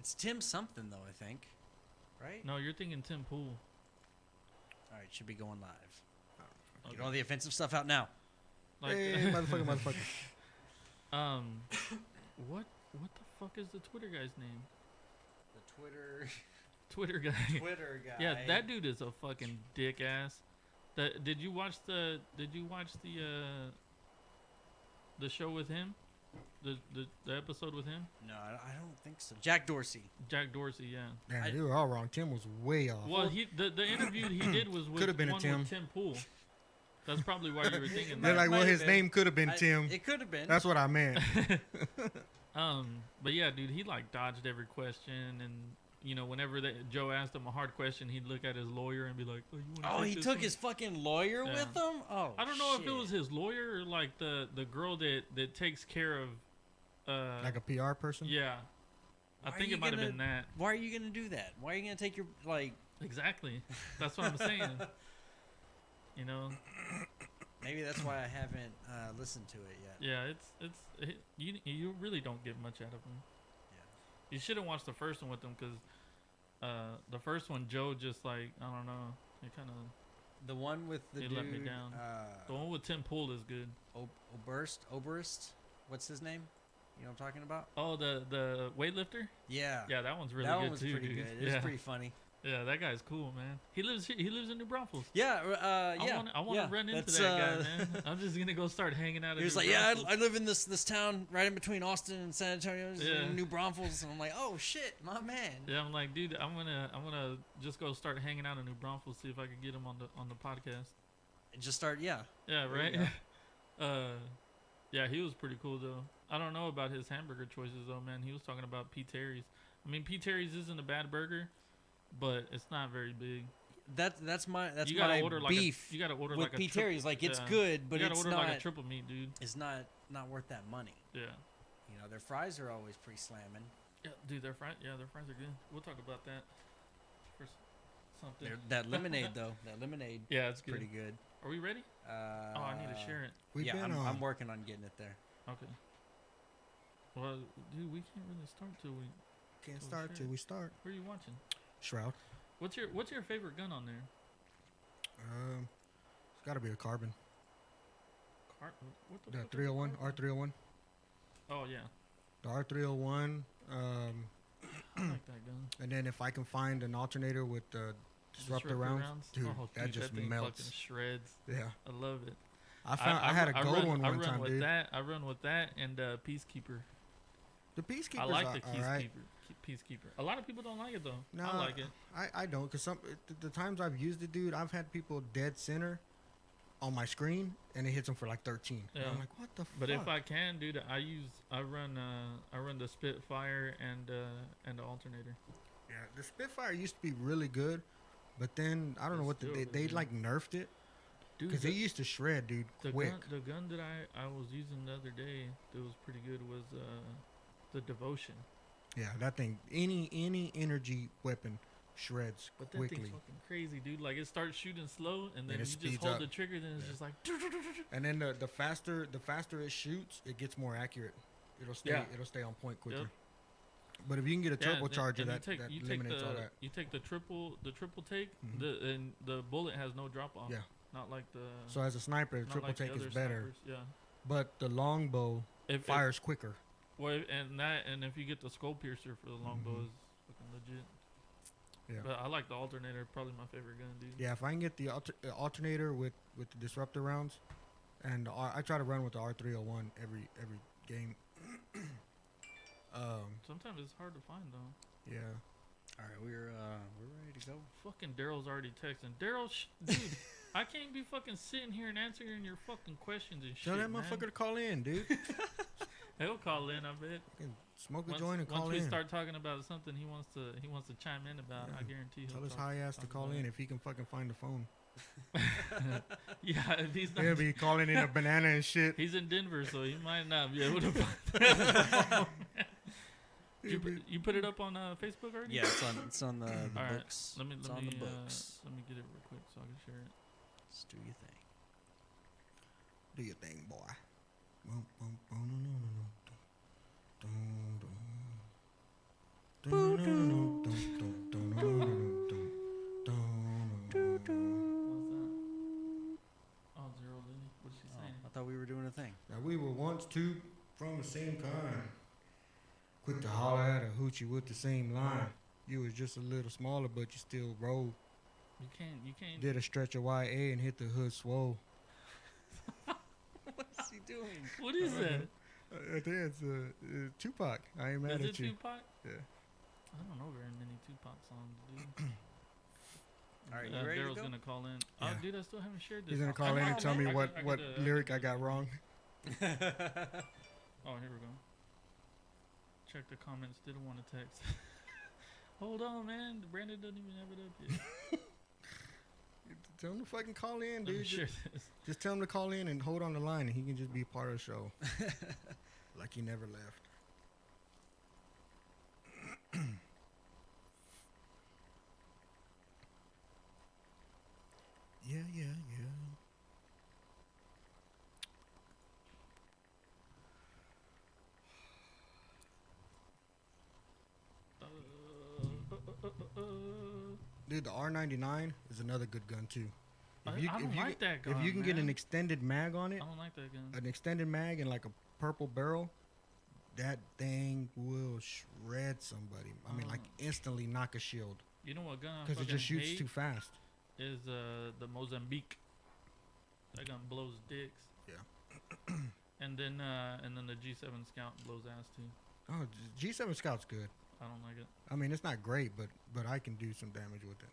It's Tim something though, I think. Right? No, you're thinking Tim Pool. All right, should be going live. Okay. Get all the offensive stuff out now. Like, Hey, motherfucker. what the fuck is the Twitter guy's name? The Twitter Twitter guy. Twitter guy. Yeah, that dude is a fucking dick ass. Did you watch the show with him? The episode with him? No, I don't think so. Jack Dorsey. Jack Dorsey, yeah. Damn, you were all wrong. Tim was way off. Well, the interview he did was with Could've been a one Tim. with Tim Pool. That's probably why you were thinking They're that. like, well, might his have been. name could have been Tim. It could have been. That's what I meant. But yeah, dude, he like dodged every question, and you know, whenever Joe asked him a hard question, he'd look at his lawyer and be like, "Oh, you want?" Oh, he took his fucking lawyer Yeah. with him. Oh, I don't know shit. if it was his lawyer or like the girl that takes care of. Like a PR person? Yeah, I Why are think you it might have gonna- been that. Why are you gonna do that? Why are you gonna take your like? Exactly. That's what I'm saying. You know. Maybe that's why I haven't listened to it yet. Yeah, you really don't get much out of him. Yeah. You should have watched the first one with him because the first one Joe just like I don't know. He kind of The one with the He dude. let me down. the one with Tim Pool is good. Oberst. What's his name? You know what I'm talking about? Oh, the weightlifter. Yeah. Yeah, that one's really that good one was too, pretty dude. good. It was Yeah. pretty funny. Yeah, that guy's cool, man. He lives in New Braunfels. Yeah. Yeah. I want to run into that guy, man. I'm just gonna go start hanging out. He was like, "Yeah, I live in this town right in between Austin and San Antonio, Yeah. in New Braunfels," and I'm like, "Oh shit, my man." Yeah, I'm like, dude, I'm gonna just go start hanging out in New Braunfels, see if I can get him on the podcast. And just start, yeah. Yeah, There you right. Yeah, he was pretty cool though. I don't know about his hamburger choices though, man. He was talking about P. Terry's. I mean, P. Terry's isn't a bad burger, but it's not very big. That's my You gotta my order beef you gotta order with like a P. tri- Terry's. Like it's yeah. good, but you gotta it's order not. like a triple meat, dude. It's not worth that money. Yeah. You know, their fries are always pretty slamming. Yeah, dude, their fries are good. We'll talk about that for something. That lemonade though, that lemonade Yeah, it's is good. pretty good. Are we ready? Oh, I need to share it. We've Yeah, been I'm working on getting it there. Okay. Well, dude, we can't really start till we. Can't Oh, start shit. till we start. Where are you watching? Shroud. What's your favorite gun on there? It's got to be a carbon. What The fuck is 301, carbon? R301. Oh yeah, The R301. I like that gun. And then if I can find an alternator with the disruptor rounds, dude, that just thing melts. fucking shreds. Yeah. I love it. I had a gold one run time, with dude. that. I run with that and Peacekeeper. The Peacekeeper's I like the alright. Peacekeeper. A lot of people don't like it though. No, I like it. I don't, because the times I've used it, dude, I've had people dead center on my screen, and it hits them for like 13. And Yeah. I'm like, what the But fuck? if I can, dude, I run the Spitfire and the alternator. Yeah, the Spitfire used to be really good, but then I don't know It's what still they really good. like nerfed it, Dude, because they used to shred, dude, quick. the gun that I was using the other day that was pretty good was the Devotion. Yeah, that thing, any energy weapon shreds But that quickly. thing's fucking crazy, dude. Like it starts shooting slow, and then it you just speeds hold up. the trigger, then it's Yeah. just like. And then the faster it shoots, it gets more accurate. It'll stay on point quicker. Yep. But if you can get a Yeah, turbocharger, and that eliminates all that. You take the triple take, Mhm. and the bullet has no drop off. Yeah. Not like the. So as a sniper, the not triple like the take is other better, snipers, Yeah. but the longbow If fires quicker. well, and if you get the skull piercer for the longbow Mhm. is fucking legit. Yeah. But I like the alternator, probably my favorite gun, dude. Yeah, if I can get the alternator with the disruptor rounds, and I try to run with the R301 every game. Sometimes it's hard to find though. Yeah. All right, we're ready to go. Fucking Daryl's already texting. Daryl, dude, I can't be fucking sitting here and answering your fucking questions and shit. Tell that man. motherfucker to call in, dude. He'll call in, I bet. Fucking smoke a Once, joint and call once we in. start talking about something he wants to chime in about, I Yeah. guarantee he'll Tell us talk- how he has to talk call about in it. if he can fucking find the phone. Yeah, if he's not. He'll be calling in a banana and shit. He's in Denver, so he might not be able to find. You put it up on Facebook already? Yeah, it's on the All right, books. Let me It's on the books. let me get it real quick so I can share it. Just do your thing. Do your thing, boy. Boom, boom, boom, no, no, no, no. Dun, dun. What was that? Oh, Zero Lily. What's she Oh, saying? I thought we were doing a thing. Now we were once two from the same kind. Quick to holler at a hoochie with the same line. You was just a little smaller, but you still rolled. You can't. Did a stretch of YA and hit the hood swole. What's he doing? What is that? I think it's Tupac. I ain't mad Is at it you. Tupac? Yeah. I don't know very many Tupac songs, dude. All right, you ready Daryl's to go? gonna call in. Yeah. Oh, dude, I still haven't shared this. He's gonna I call in know, and tell man. me I what could, lyric I got wrong. Oh, here we go. Check the comments. Didn't want to text. Hold on, man. Brandon doesn't even have it up yet. Tell him to fucking call in, Let me dude. share this. Just tell him to call in and hold on the line, and he can just be a part of the show, like he never left. Yeah. Dude, the R99 is another good gun too. I don't like that gun. If you can get an man. extended mag on it, I don't like that gun. an extended mag and like a purple barrel, that thing will shred somebody. I mean, like instantly knock a shield You know what gun I because it fucking just shoots hate too fast. is the Mozambique. That gun blows dicks. Yeah. and then the G7 Scout blows ass too. Oh, G7 Scout's good. I don't like it. I mean, it's not great, but I can do some damage with it.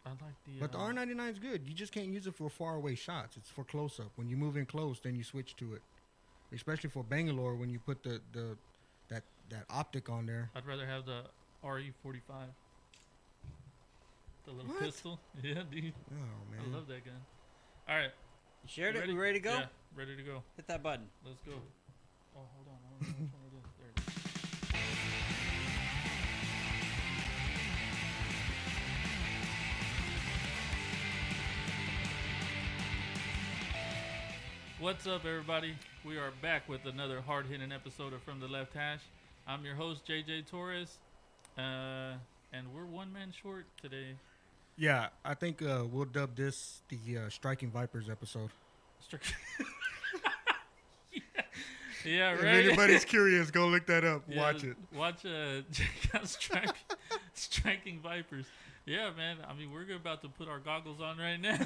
I like the. But the R99 is good. You just can't use it for far away shots. It's for close up. When you move in close, then you switch to it. Especially for Bangalore, when you put that optic on there. I'd rather have the RE45. The little What? pistol. Yeah, dude. Oh man. I love that gun. All right. You shared You it? We ready to go? Yeah, ready to go. Hit that button. Let's go. Oh, hold on. I don't know which one it is. There it is. What's up, everybody? We are back with another hard-hitting episode of From the Left Hash. I'm your host, JJ Torres, and we're one man short today. Yeah, I think we'll dub this the Striking Vipers episode. Yeah, If right. anybody's curious, go look that up. Yeah, Watch it. Watch check out Striking Vipers. Yeah, man. I mean, we're about to put our goggles on right now.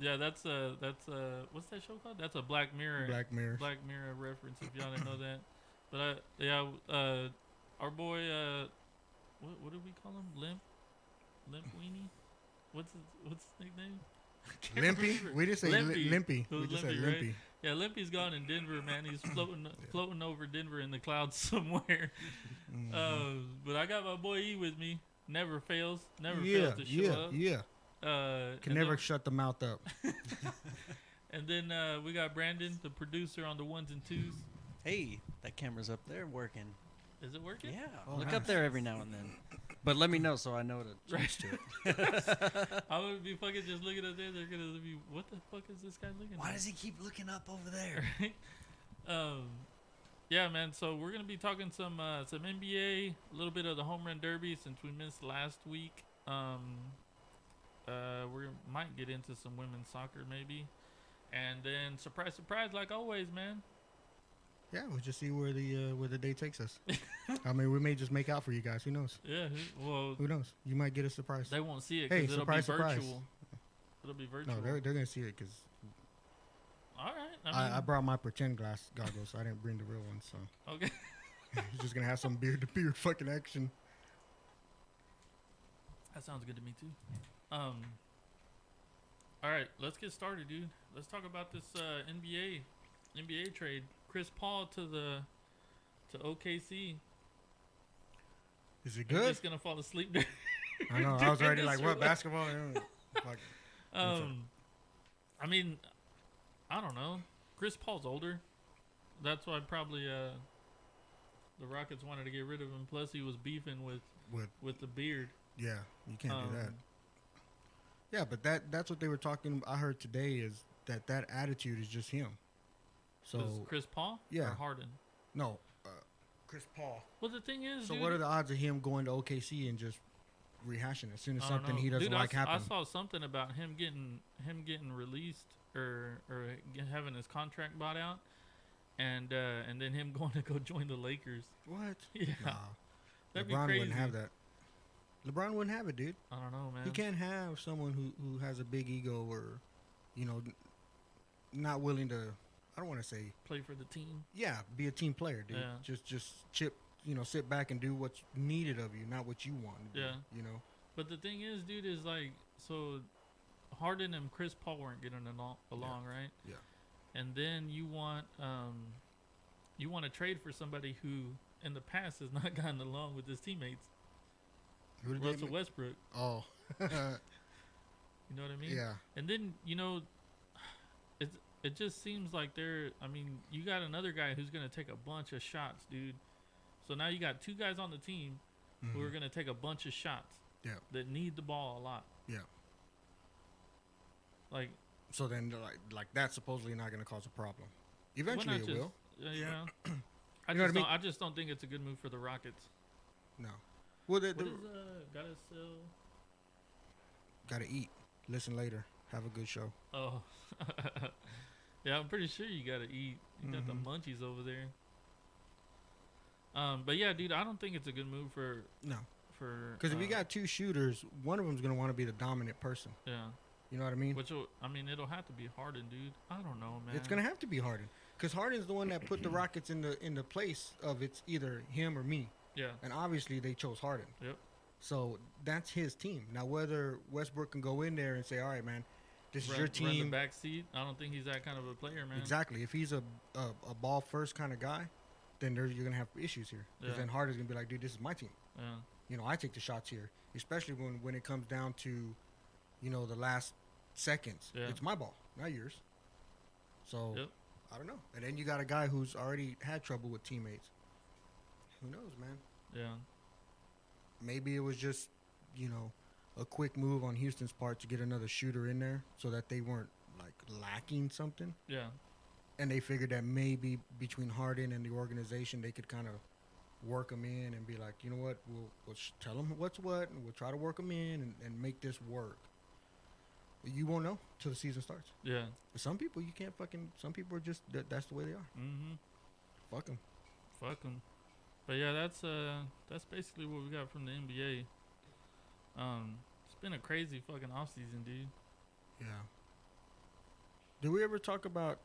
Yeah, that's what's that show called? That's a Black Mirror. Black Mirror. Black Mirror reference. If y'all didn't know that, but our boy, what do we call him? Limp Weenie. What's his nickname? I can't Limpy? remember. We didn't say Limpy. Limpy. It was We just said Limpy, right? Limpy. Yeah, Limpy's gone in Denver, man. He's floating over Denver in the clouds somewhere. Mhm. But I got my boy E with me. Never fails. Never Yeah, fails to show up. yeah. And Can never then, shut the mouth up. and then we got Brandon, the producer on the ones and twos. Hey, that camera's up there working. Is it working? Yeah, Oh, look nice. up there every now and then. But let me know so I know to change to it. I would be fucking just looking up there. They're gonna be, what the fuck is this guy looking at? Why does he keep looking up over there? Right? Yeah, man. So we're gonna be talking some NBA, a little bit of the home run derby since we missed last week. We might get into some women's soccer maybe, and then surprise, surprise, like always, man. Yeah, we'll just see where the day takes us. I mean, we may just make out for you guys. Who knows? Yeah. Well, Who knows? You might get a surprise. they won't see it Hey, because it'll surprise, be surprise. virtual. It'll be virtual. No, they're gonna see it because All right. I I mean, brought my pretend glass goggles. I didn't bring the real ones, so okay. he's just gonna have some beard to beard fucking action. That sounds good to me too. All right, let's get started, dude. Let's talk about this NBA trade. Chris Paul to OKC. Is it You're good? just gonna fall asleep there. I know. I was already During like, this what rule. basketball? Fuck. I mean, I don't know. Chris Paul's older. That's why probably the Rockets wanted to get rid of him. Plus, he was beefing with the beard. Yeah, you can't do that. Um, Yeah, but that's what they were talking. I heard today is that attitude is just him. So Was Chris Paul? Yeah. Or Harden? no, Paul. Well, the thing is, So dude, what are the odds of him going to OKC and just rehashing as soon as I don't something know. he doesn't Dude, like I happens? saw something about him getting released or having his contract bought out, and then him going to go join the Lakers. What? Yeah, Nah. that'd be LeBron crazy. wouldn't have that. LeBron wouldn't have it, dude. I don't know, man. You can't have someone who has a big ego or, you know, not willing to. I don't want to say. Play for the team. Yeah, be a team player, dude. Yeah. Just chip. You know, sit back and do what's needed of you, not what you want. To do, Yeah. You know. But the thing is, dude, is like, so Harden and Chris Paul weren't getting along, right? Yeah. And then you want to trade for somebody who in the past has not gotten along with his teammates. Who did they Russell make? Westbrook. Oh. You know what I mean? Yeah. And then, you know, it just seems like you got another guy who's going to take a bunch of shots, dude. So now you got two guys on the team who are going to take a bunch of shots. Yeah. That need the ball a lot. Yeah. Like, So then, like that's supposedly not going to cause a problem. Eventually, not it just- will. Yeah. You know what I mean? I just don't think it's a good move for the Rockets. No. Well, What is gotta sell? gotta eat. Listen later. Have a good show. Oh, yeah. I'm pretty sure you gotta eat. You got the Mhm. munchies over there. But yeah, dude, I don't think it's a good move for No. Because Because if you got two shooters, one of them's going to want to be the dominant person. yeah, You know what I mean? it'll have to be Harden, dude. I don't know, man. It's going to have to be Harden. Because Harden's the one that put the Rockets in the place of it's either him or me. Yeah, And obviously they chose Harden. Yep. So that's his team. Now, whether Westbrook can go in there and say, all right, man, this is run, your run the team. back seat. I don't think he's that kind of a player, man. Exactly. If he's a ball first kind of guy, then you're going to have issues here. Because Yeah. then Harden's going to be like, dude, this is my team. Yeah, You know, I take the shots here, especially when it comes down to, you know, the last seconds. Yeah. It's my ball, not yours. So, Yep. I don't know. And then you got a guy who's already had trouble with teammates. Who knows, man? yeah, Maybe it was just, you know, a quick move on Houston's part to get another shooter in there so that they weren't, like, lacking something. yeah. And they figured that maybe between Harden and the organization, they could kind of work them in and be like, you know what, we'll tell them what's what, and we'll try to work them in and make this work. You won't know till the season starts. Yeah. But some people, you can't fucking, some people are just, that's the way they are. Mm-hmm. Fuck them. Fuck them. But yeah, that's basically what we got from the NBA. It's been a crazy fucking offseason, dude. Yeah. Did we ever talk about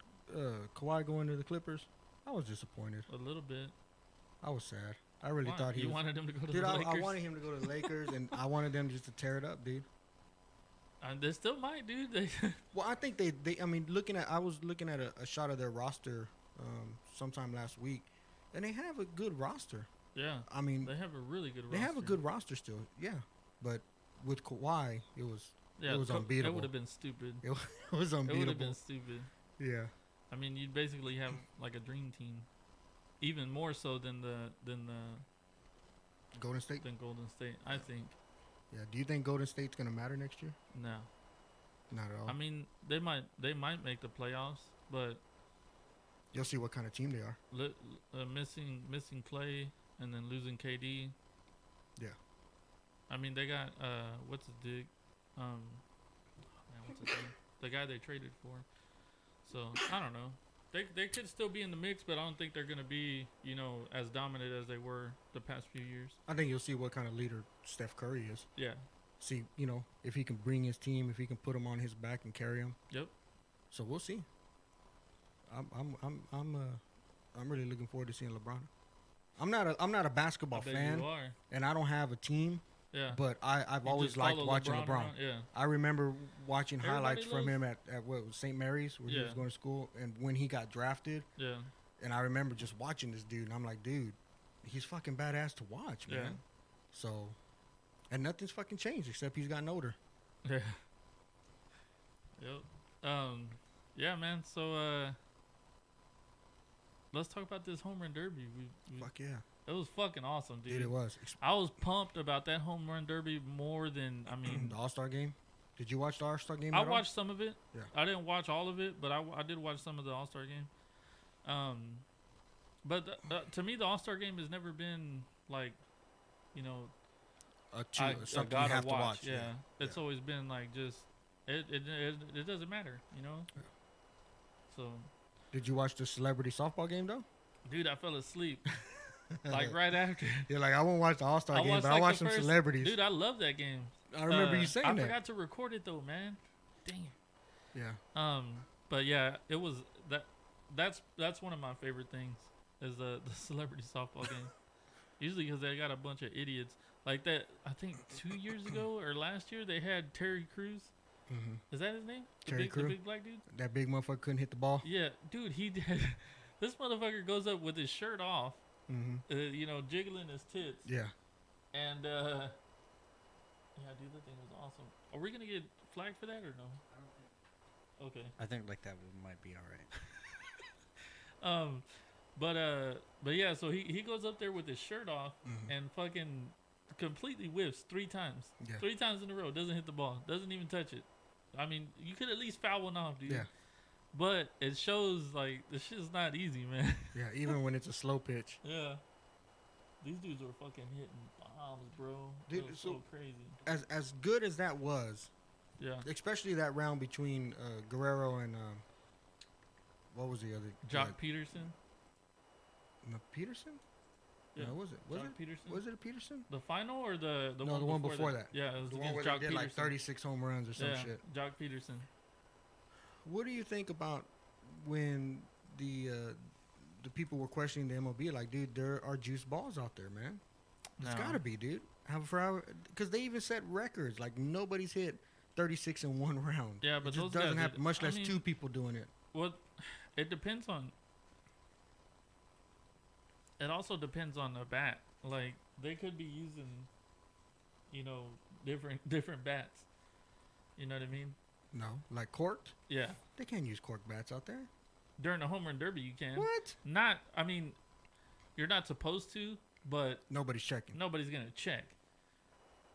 Kawhi going to the Clippers? I was disappointed. A little bit. I was sad. I really Why? thought he you was. wanted him to go to Dude, the I Lakers. wanted him to go to the Lakers, and I wanted them just to tear it up, dude. They still might, dude. They Well, I think they I mean, I was looking at a shot of their roster sometime last week, and they have a good roster. yeah. I mean, They have a really good roster. they have a good roster still, yeah. But with Kawhi, it was unbeatable. It would have been stupid. it was It would have unbeatable. been stupid. Yeah. I mean, you'd basically have like a dream team, even more so than Golden State. Golden State. I think Yeah. Do you think Golden State's gonna matter next year? no. Not at all. I mean, they might make the playoffs, but You'll see what kind of team they are. missing Clay and then losing KD. Yeah. I mean, they got what's his dig, man, what's his name? The guy they traded for. So I don't know. They could still be in the mix, but I don't think they're gonna be, you know, as dominant as they were the past few years. I think you'll see what kind of leader Steph Curry is. Yeah. See, you know, if he can bring his team, if he can put them on his back and carry them. Yep. So we'll see. I'm really looking forward to seeing LeBron. I'm not a basketball I bet fan, you are. and I don't have a team, Yeah. but I've You always just liked follow watching LeBron. around. Yeah. I remember watching Everybody highlights from loves- him at what was St. Mary's where he was Yeah. going to school, and when he got drafted, Yeah. and I remember just watching this dude, and I'm like, dude, he's fucking badass to watch, man. Yeah. So, and nothing's fucking changed except he's gotten older. Yeah. Yep. Yeah, man. So, let's talk about this home run derby. We Fuck yeah, it was fucking awesome, dude. dude, it was. I was pumped about that home run derby more than I mean. The All-Star game. Did you watch the All-Star game? I at all? watched some of it. Yeah. I didn't watch all of it, but I did watch some of the All-Star game. But to me, the All Star game has never been like, you know, Something gotta you have to watch. Yeah, it's always been like just it doesn't matter, you know. Yeah. So, Did you watch the celebrity softball game though? dude, I fell asleep like right after. You're like, I won't watch the All Star game, but I like, watched the some first- celebrities. Dude, I love that game. I remember you saying I that. forgot to record it though, man. Dang it. Yeah. But yeah, it was that's one of my favorite things is the celebrity softball game. Usually because they got a bunch of idiots like that. I think 2 years ago or last year they had Terry Crews. Mm-hmm. Is that his name? Terry The Crews? big black dude. That big motherfucker couldn't hit the ball. Yeah, dude, he did. This motherfucker goes up with his shirt off, Mm-hmm. you know, jiggling his tits, Yeah. and yeah, dude, that thing was awesome. Are we gonna get flagged for that or no? Okay. I think like that might be all right. But yeah, so he goes up there with his shirt off Mhm. and fucking completely whiffs 3 times. Yeah. 3 times in a row. Doesn't hit the ball. Doesn't even touch it. I mean, you could at least foul one off, dude. Yeah. But it shows like this shit's not easy, man. Yeah. Even when it's a slow pitch. Yeah. These dudes were fucking hitting bombs, bro. Dude, It was so- so crazy. As good as that was, Yeah. especially that round between Guerrero and what was the other? Jock Peterson. No, Peterson? Yeah. No, was it? Was Jock it? Peterson. Was it a Peterson? The final or the No, one the one before before that? that. Yeah, it was The one against where Jock they did Peterson. like 36 home runs or some yeah, shit. Jock Peterson. What do you think about when the people were questioning the MLB? Like, dude, there are juice balls out there, man. There's No. gotta be, dude. Because they even set records. Like nobody's hit 36 in one round. Yeah, but it just those guys doesn't did- happen. Much I less mean- 2 people doing it. Well, it depends on. It also depends on the bat. Like they could be using, you know, different bats. You know what I mean? No, like corked. Yeah. They can't use cork bats out there. During the home run derby, you can. What? Not. I mean, you're not supposed to, but Nobody's checking. nobody's gonna check.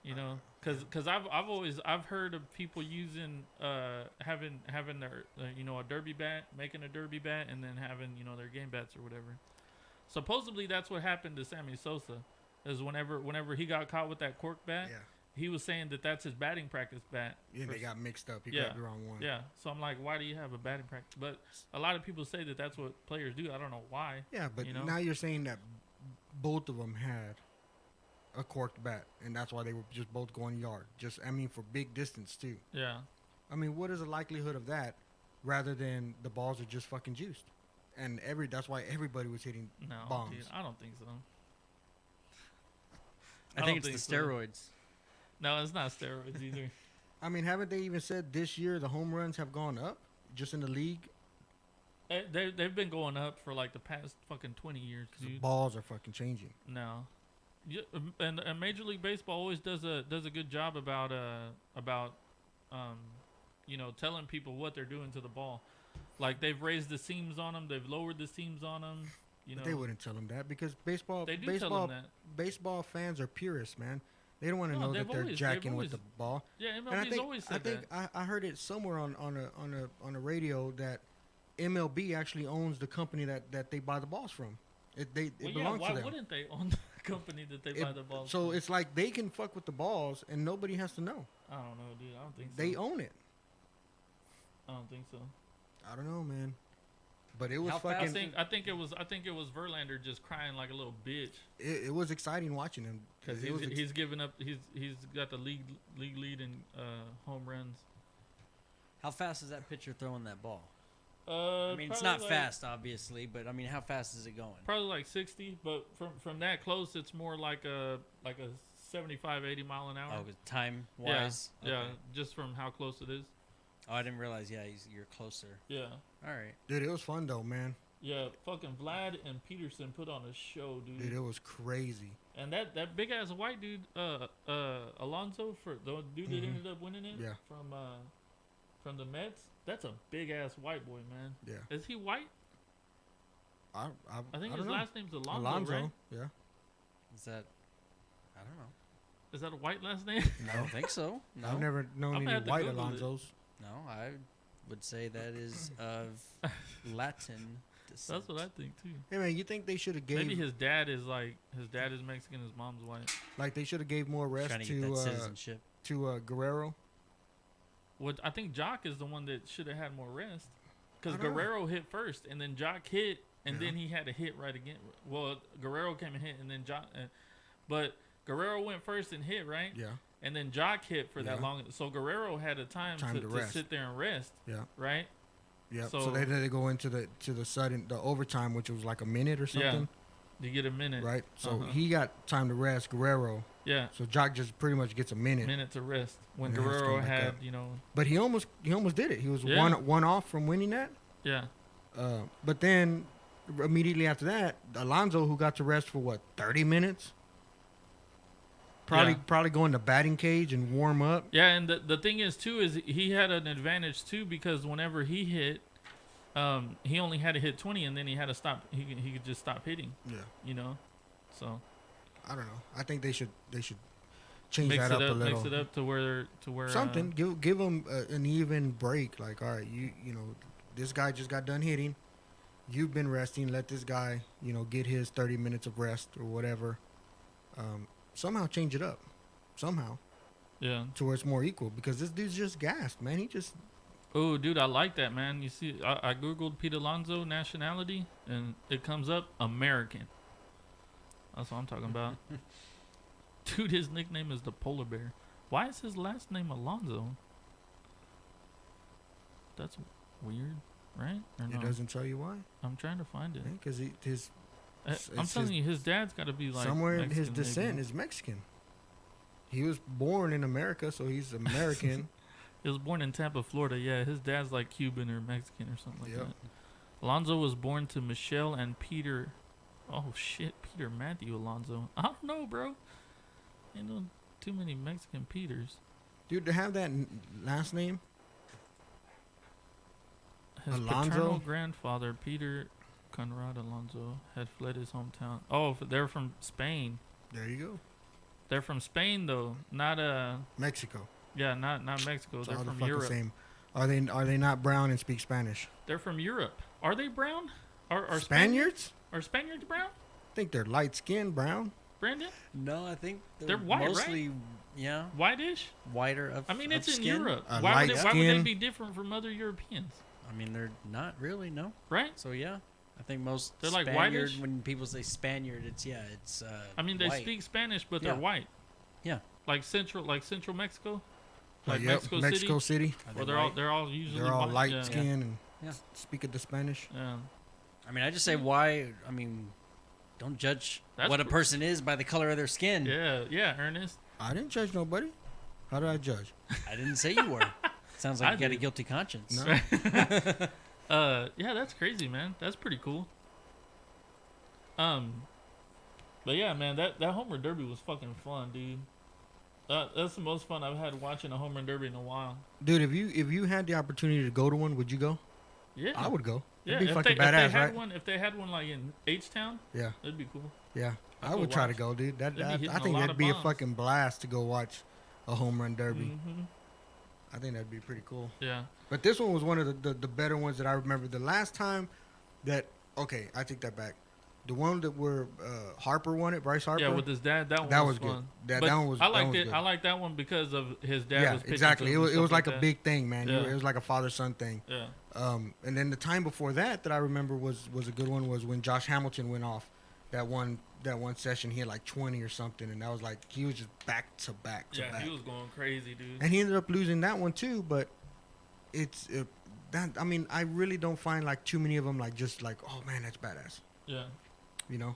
You know, because I've heard of people using having their you know, a derby bat, making a derby bat, and then having, you know, their game bats or whatever. Supposedly that's what happened to Sammy Sosa, is whenever he got caught with that cork bat, Yeah. he was saying that that's his batting practice bat. Yeah, for they got mixed up. He Yeah. grabbed the wrong one. Yeah, so I'm like, why do you have a batting practice? But a lot of people say that that's what players do. I don't know why. Yeah, but You know? now you're saying that both of them had a corked bat, and that's why they were just both going yard. Just, I mean, for big distance too. Yeah, I mean, what is the likelihood of that, rather than the balls are just fucking juiced, and that's why everybody was hitting no, bombs. dude, I don't think so. I I think don't it's the think so. steroids. No, it's not steroids either. I mean, haven't they even said this year the home runs have gone up just in the league? They've been going up for like the past fucking 20 years, 'Cause the dude. balls are fucking changing. No, yeah, and Major League Baseball always does a good job about you know, telling people what they're doing to the ball. Like they've raised the seams on them, they've lowered the seams on them. You know, But they wouldn't tell them that because baseball They do baseball tell them that. baseball fans are purists, man. They don't want to No, know they've that they're always- jacking they've with the ball. Yeah, And MLB's always said that. I heard it somewhere on a radio that MLB actually owns the company that they buy the balls from. It Well, yeah, belongs why to them. wouldn't they own the company that they buy the balls So from? it's like they can fuck with the balls and nobody has to know. I don't know, dude. I don't think so. They own it. I don't think so. I don't know, man. But it was How fucking. fast I think it was Verlander just crying like a little bitch It was exciting watching him because it was he's given up. He's got the league lead in home runs. How fast is that pitcher throwing that ball? I I mean, it's not fast, obviously, but I mean, how fast is it going? Probably like 60, but from that close, it's more like a 75, 80 mile an hour. Oh, time wise. Yeah, just from how close it is. Oh, I didn't realize. Yeah, you're closer. Yeah, All right. Dude, it was fun though, man. yeah. Fucking Vlad and Peterson put on a show, dude. Dude, it was crazy. And that big ass white dude, Alonso, for the dude that Mhm. ended up winning it, Yeah. from the Mets. That's a big ass white boy, man. Yeah. Is he white? I I think don't his know. last name's Alonso, right? Yeah. Is that? I don't know. Is that a white last name? I don't think so. No. I've never known I'm gonna any have to white Google it. Alonsos. No, I would say that is of Latin That's what I think too. Hey man, you think they should have Maybe gave his dad is Mexican, his mom's white. like they should have gave more rest Trying to get that citizenship. to Guerrero? What I think Jock is the one that should have had more rest, because I don't know. Guerrero hit first, and then Jock hit, and Yeah. then he had to hit right again. Well, Guerrero came and hit, and then Jock, but Guerrero went first and hit right, Yeah, and then Jock hit for that Yeah. long. So Guerrero had a time to to rest. sit there and rest, yeah, right? yeah. So, So- they had to go into the overtime, which was like a minute or something, You get a minute, right? So Uh-huh. he got time to rest, Guerrero. Yeah, So Jock just pretty much gets a minute. minute to rest when And then has to Guerrero come back had, up. But he almost did it. He was Yeah. one off from winning that. yeah, But then immediately after that, Alonso, who got to rest for what 30 minutes, Yeah. probably go in the batting cage and warm up. yeah. And the thing is too is he had an advantage too, because whenever he hit, he only had to hit 20, and then he had to stop. He could just stop hitting, Yeah, you know. So I don't know. I think they should change mix that up a little. mix it up to where Something. Give them an even break. Like, all right, you know, this guy just got done hitting. You've been resting. Let this guy, you know, get his 30 minutes of rest or whatever. Somehow change it up. Somehow Yeah. to where it's more equal, because this dude's just gassed, man. He just Oh, dude, I like that, man. You see, I googled Pete Alonso nationality, and it comes up American. That's what I'm talking about. Dude, his nickname is the Polar Bear. Why is his last name Alonso? That's weird, right? Or it no? doesn't tell you why. I'm trying to find it. Because his I'm it's telling his- you, his dad's got to be like somewhere in his Mexican, descent maybe. is Mexican. He was born in America, so he's American. He was born in Tampa, Florida. Yeah, his dad's like Cuban or Mexican or something like Yep. that. Alonso was born to Michelle and Peter. Oh shit, Peter Matthew Alonso. I don't know, bro. Ain't no too many Mexican Peters. Dude, to have that last name, His Alonso? paternal grandfather, Peter Conrad Alonso, had fled his hometown. Oh, they're from Spain. there you go. They're from Spain though, not Mexico. yeah, not Mexico. It's They're all the from fucking Europe. same. Are they not brown and speak Spanish? They're from Europe. Are they brown? Are Spaniards? Are Spaniards brown? I think they're light skinned brown. Brandon? No, I think They're white, right? mostly, yeah, Whitish? whiter of I mean, of it's in skin. Europe. A Why light would they skin. be different from other Europeans? I mean, they're not really, no. Right? So yeah, I think most They're like Spaniard, whitish? when people say Spaniard, it's I mean, they white. speak Spanish, but they're Yeah. white. Yeah. Like central Mexico, like Yep, Mexico, City. Are Well, they they're all white? they're all usually They're all white. light yeah. skinned and Yeah. speak of the Spanish. Yeah. I mean, I just say why. I mean, don't judge That's what a pr- person is by the color of their skin. Yeah, yeah, Ernest. I didn't judge nobody. How did I judge? I didn't say you were. Sounds like I you got a did. guilty conscience. No. Yeah, that's crazy, man. That's pretty cool. But yeah, man, that home run derby was fucking fun, dude. That's the most fun I've had watching a home run derby in a while. Dude, if you had the opportunity to go to one, would you go? Yeah, I would go. Yeah, It'd be if fucking they badass, had right? one, if they had one like in H Town, Yeah, that'd be cool. yeah. I'd I go would try to watch. go, dude. They'd be I hitting a think lot that'd of be a bombs. fucking blast to go watch a home run derby. Mm-hmm. I think that'd be pretty cool. Yeah, But this one was one of the better ones that I remember. The last time that, okay, I take that back. The one that where Harper won it, Bryce Harper. yeah, with his dad, that one that was was good. fun. That But one was. I that liked one was it. good. I like that one because of his dad. Yeah, was pitching exactly. to It him was and stuff like a that. big thing, man. Yeah. It was like a father son thing. Yeah, And then the time before that I remember was a good one was when Josh Hamilton went off that one session. He had like 20 or something, and that was like he was just back to back. yeah, he was going crazy, dude. And he ended up losing that one too. But that I mean I really don't find like too many of them like just like, oh man, that's badass. Yeah. You know.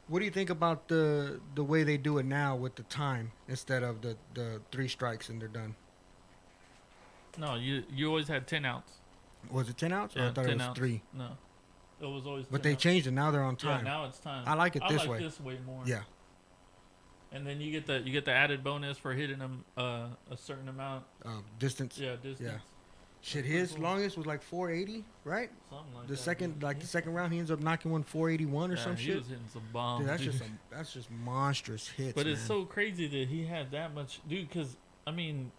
What do you think about the way they do it now with the time instead of the 3 strikes and they're done? No, you always had 10 outs. Was it 10 outs? Yeah, I thought 10 it was outs. 3. No, it was always. But 10 they outs. changed it. Now they're on Yeah, time. now it's time. I like it this I like way. this way more. Yeah. And then you get the added bonus for hitting them a certain amount. Distance. Yeah, distance. Shit, That's his cool. longest was like 480, right? Something like The that. second, dude. like He- the second round, he ends up knocking one 481 or yeah, some he shit. was hitting some bombs. Dude, dude. that's just monstrous hits. But it's man. so crazy that he had that much, dude. Because I mean,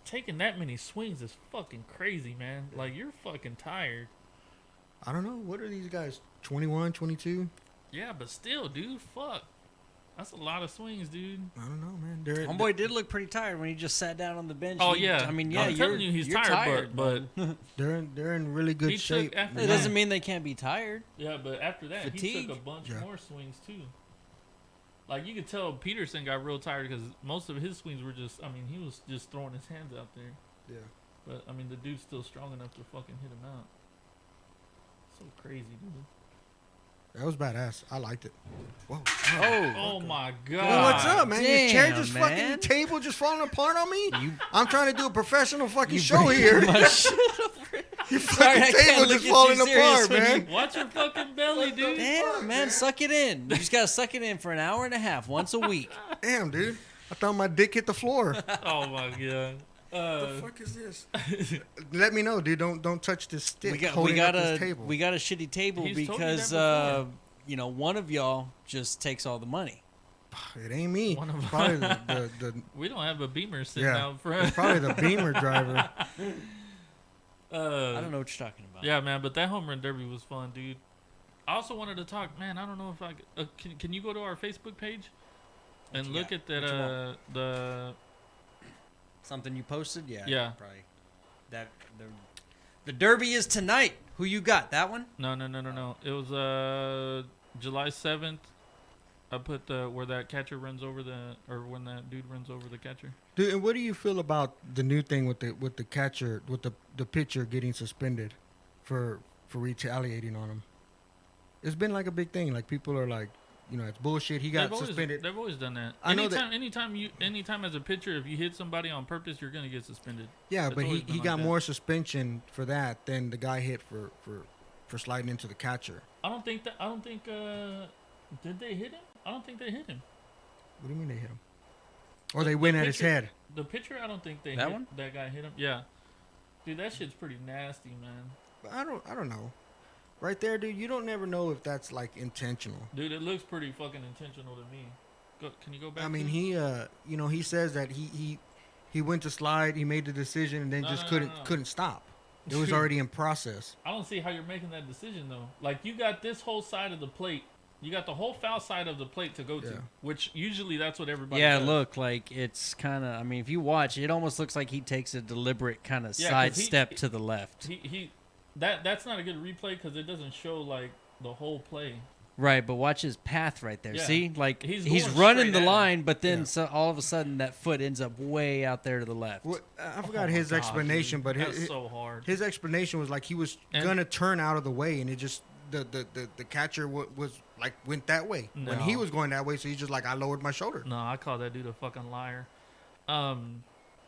taking that many swings is fucking crazy, man. Like you're fucking tired. I don't know. What are these guys? 21, 22? Yeah, but still, dude, fuck. That's a lot of swings, dude. I don't know, man. They're, Homeboy did look pretty tired when he just sat down on the bench. Oh, He- yeah. I mean, I'm yeah, telling you, he's you're tired, but man. they're in really good He took shape. after it that- doesn't mean they can't be tired. Yeah, but after that, he Fatigue. took a bunch Yeah. more swings too. Like you could tell, Peterson got real tired because most of his swings were just. I mean, he was just throwing his hands out there. Yeah. But I mean, the dude's still strong enough to fucking hit him out. So crazy, dude. That was badass. I liked it. Whoa. Oh my god. Well, what's up, man? Your chair Damn, just fucking, your man. table just falling apart on me? You, I'm trying to do a professional fucking you show bring here. my shit over. Your Sorry, I fucking can't table look just at you falling serious apart, when man. Watch your fucking belly, dude. Damn, man, suck it in. You just gotta suck it in for an hour and a half once a week. Damn, dude. I thought my dick hit the floor. Oh my god. What the fuck is this? Let me know, dude. Don't touch this stick. We holding up got this a table. we got a shitty table He's told you because that before. you know, one of y'all just takes all the money. It ain't me. One of It's probably the We don't have a Beamer sitting Yeah. out front. it's probably the Beamer driver. I don't know what you're talking about. Yeah, man, but that home run derby was fun, dude. I also wanted to talk, man. I don't know if I can you go to our Facebook page and you look got? at that What you want? the Something you posted? Yeah. Yeah. Probably. That the Derby is tonight. Who you got? That one? no. It was July 7th. I put where that catcher runs over or when that dude runs over the catcher. Dude, and what do you feel about the new thing with the catcher, with the pitcher getting suspended for retaliating on him? It's been like a big thing. Like people are like, you know, it's bullshit. He got suspended. They've always done that. I know that- Anytime as a pitcher, if you hit somebody on purpose, you're gonna get suspended. Yeah, It's but always he been like got that. more suspension for that than the guy hit for sliding into the catcher. I don't think. Did they hit him? I don't think they hit him. What do you mean they hit him? Or they went at his pitcher- head. The pitcher, I don't think they That hit one? that guy hit him. Yeah, dude, that shit's pretty nasty, man. But I don't know. Right there, dude, you don't never know if that's like intentional. Dude, it looks pretty fucking intentional to me. Can you go back? I mean, to it? he he says that he went to slide, he made the decision and then No, just no, couldn't no. couldn't stop. It was Dude, already in process. I don't see how you're making that decision though. Like you got this whole side of the plate. You got the whole foul side of the plate to go to, Yeah. which usually that's what everybody. Yeah, does. look, like it's kind of. I mean, if you watch, it almost looks like he takes a deliberate kind of Yeah, 'cause side he- step to the left. He that's not a good replay because it doesn't show like the whole play. Right, but watch his path right there. Yeah. See, like He's he's going running straight the at him. line, but then Yeah. so all of a sudden that foot ends up way out there to the left. What, I forgot my his God, explanation, dude. but That's his, so hard. his explanation was like he was And- gonna turn out of the way, and it just the catcher was like went that way when he No. was going that way. So he's just like, I lowered my shoulder. No, I call that dude a fucking liar. And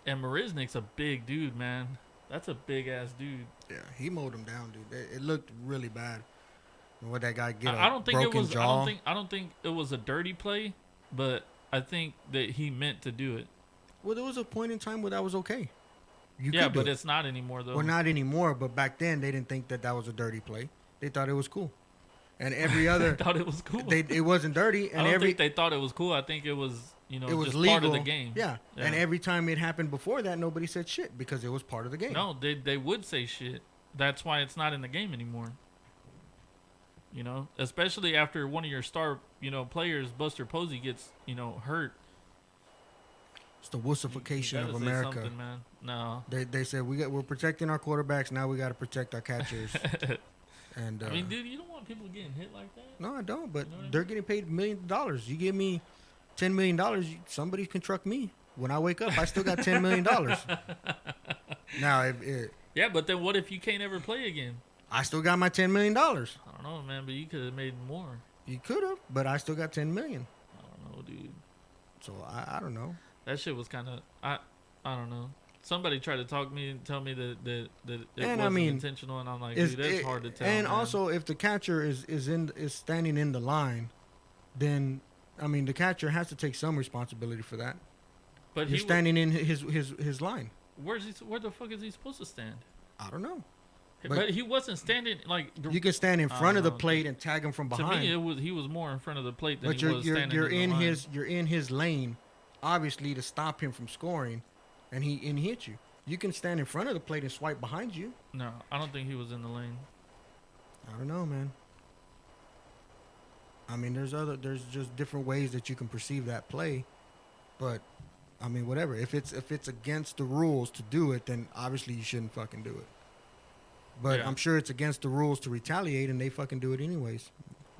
Marisnik's a big dude, man. That's a big ass dude. Yeah, he mowed him down, dude. It looked really bad. What that guy get? I don't think it broken was. Jaw? I don't think it was a dirty play, but I think that he meant to do it. Well, there was a point in time where that was okay. You Yeah, could do but it. it's not anymore though. Well, not anymore. But back then, they didn't think that was a dirty play. They thought it was cool. And every I other, thought it was cool. it wasn't dirty. I And don't every think they thought it was cool. I think it was, it was just legal. part of the game. Yeah. Yeah. And every time it happened before that, nobody said shit because it was part of the game. No, they would say shit. That's why it's not in the game anymore. You know, especially after one of your star, players, Buster Posey, gets, hurt. It's the You wussification gotta of say America. something, man. No. They said we're protecting our quarterbacks. Now we got to protect our catchers. And I mean, dude, you don't want people getting hit like that. no, I don't. But You know what I they're mean? getting paid $1 million. You give me $10 million, somebody can truck me. When I wake up, I still got $10 million. Now, Yeah, but then what if you can't ever play again? I still got my $10 million. I don't know, man, but you could have made more. You could have, but I still got $10 million. I don't know, dude. So I don't know. That shit was kind of I don't know. Somebody tried to talk me and tell me that it And, I wasn't mean, intentional, and I'm like, dude, that's hard to tell. And man. also, if the catcher is standing in the line, then I mean the catcher has to take some responsibility for that. but You're he standing in his line. where the fuck is he supposed to stand? I don't know. But, But- he wasn't standing like. You can stand in I front of the don't know, plate and tag him from to behind. me, he was more in front of the plate than But he was standing you're in in the line. you're in his lane, obviously to stop him from scoring, and he hit you. You can stand in front of the plate and swipe behind you. No, I don't think he was in the lane. I don't know, man. I mean, there's just different ways that you can perceive that play, but I mean, whatever. If it's against the rules to do it, then obviously you shouldn't fucking do it. But Yeah. I'm sure it's against the rules to retaliate, and they fucking do it anyways.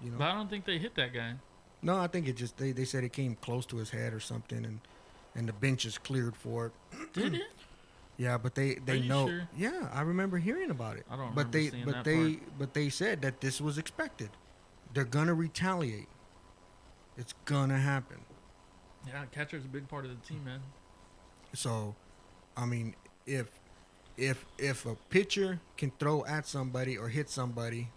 You know. But I don't think they hit that guy. No, I think it just they said it came close to his head or something, and the bench is cleared for it. Did it? Yeah, but they you know. sure? Yeah, I remember hearing about it. I don't But remember they seeing but that they part. but they said that this was expected. They're gonna retaliate. It's gonna happen. Yeah, catcher's a big part of the team, man. So, I mean, if a pitcher can throw at somebody or hit somebody,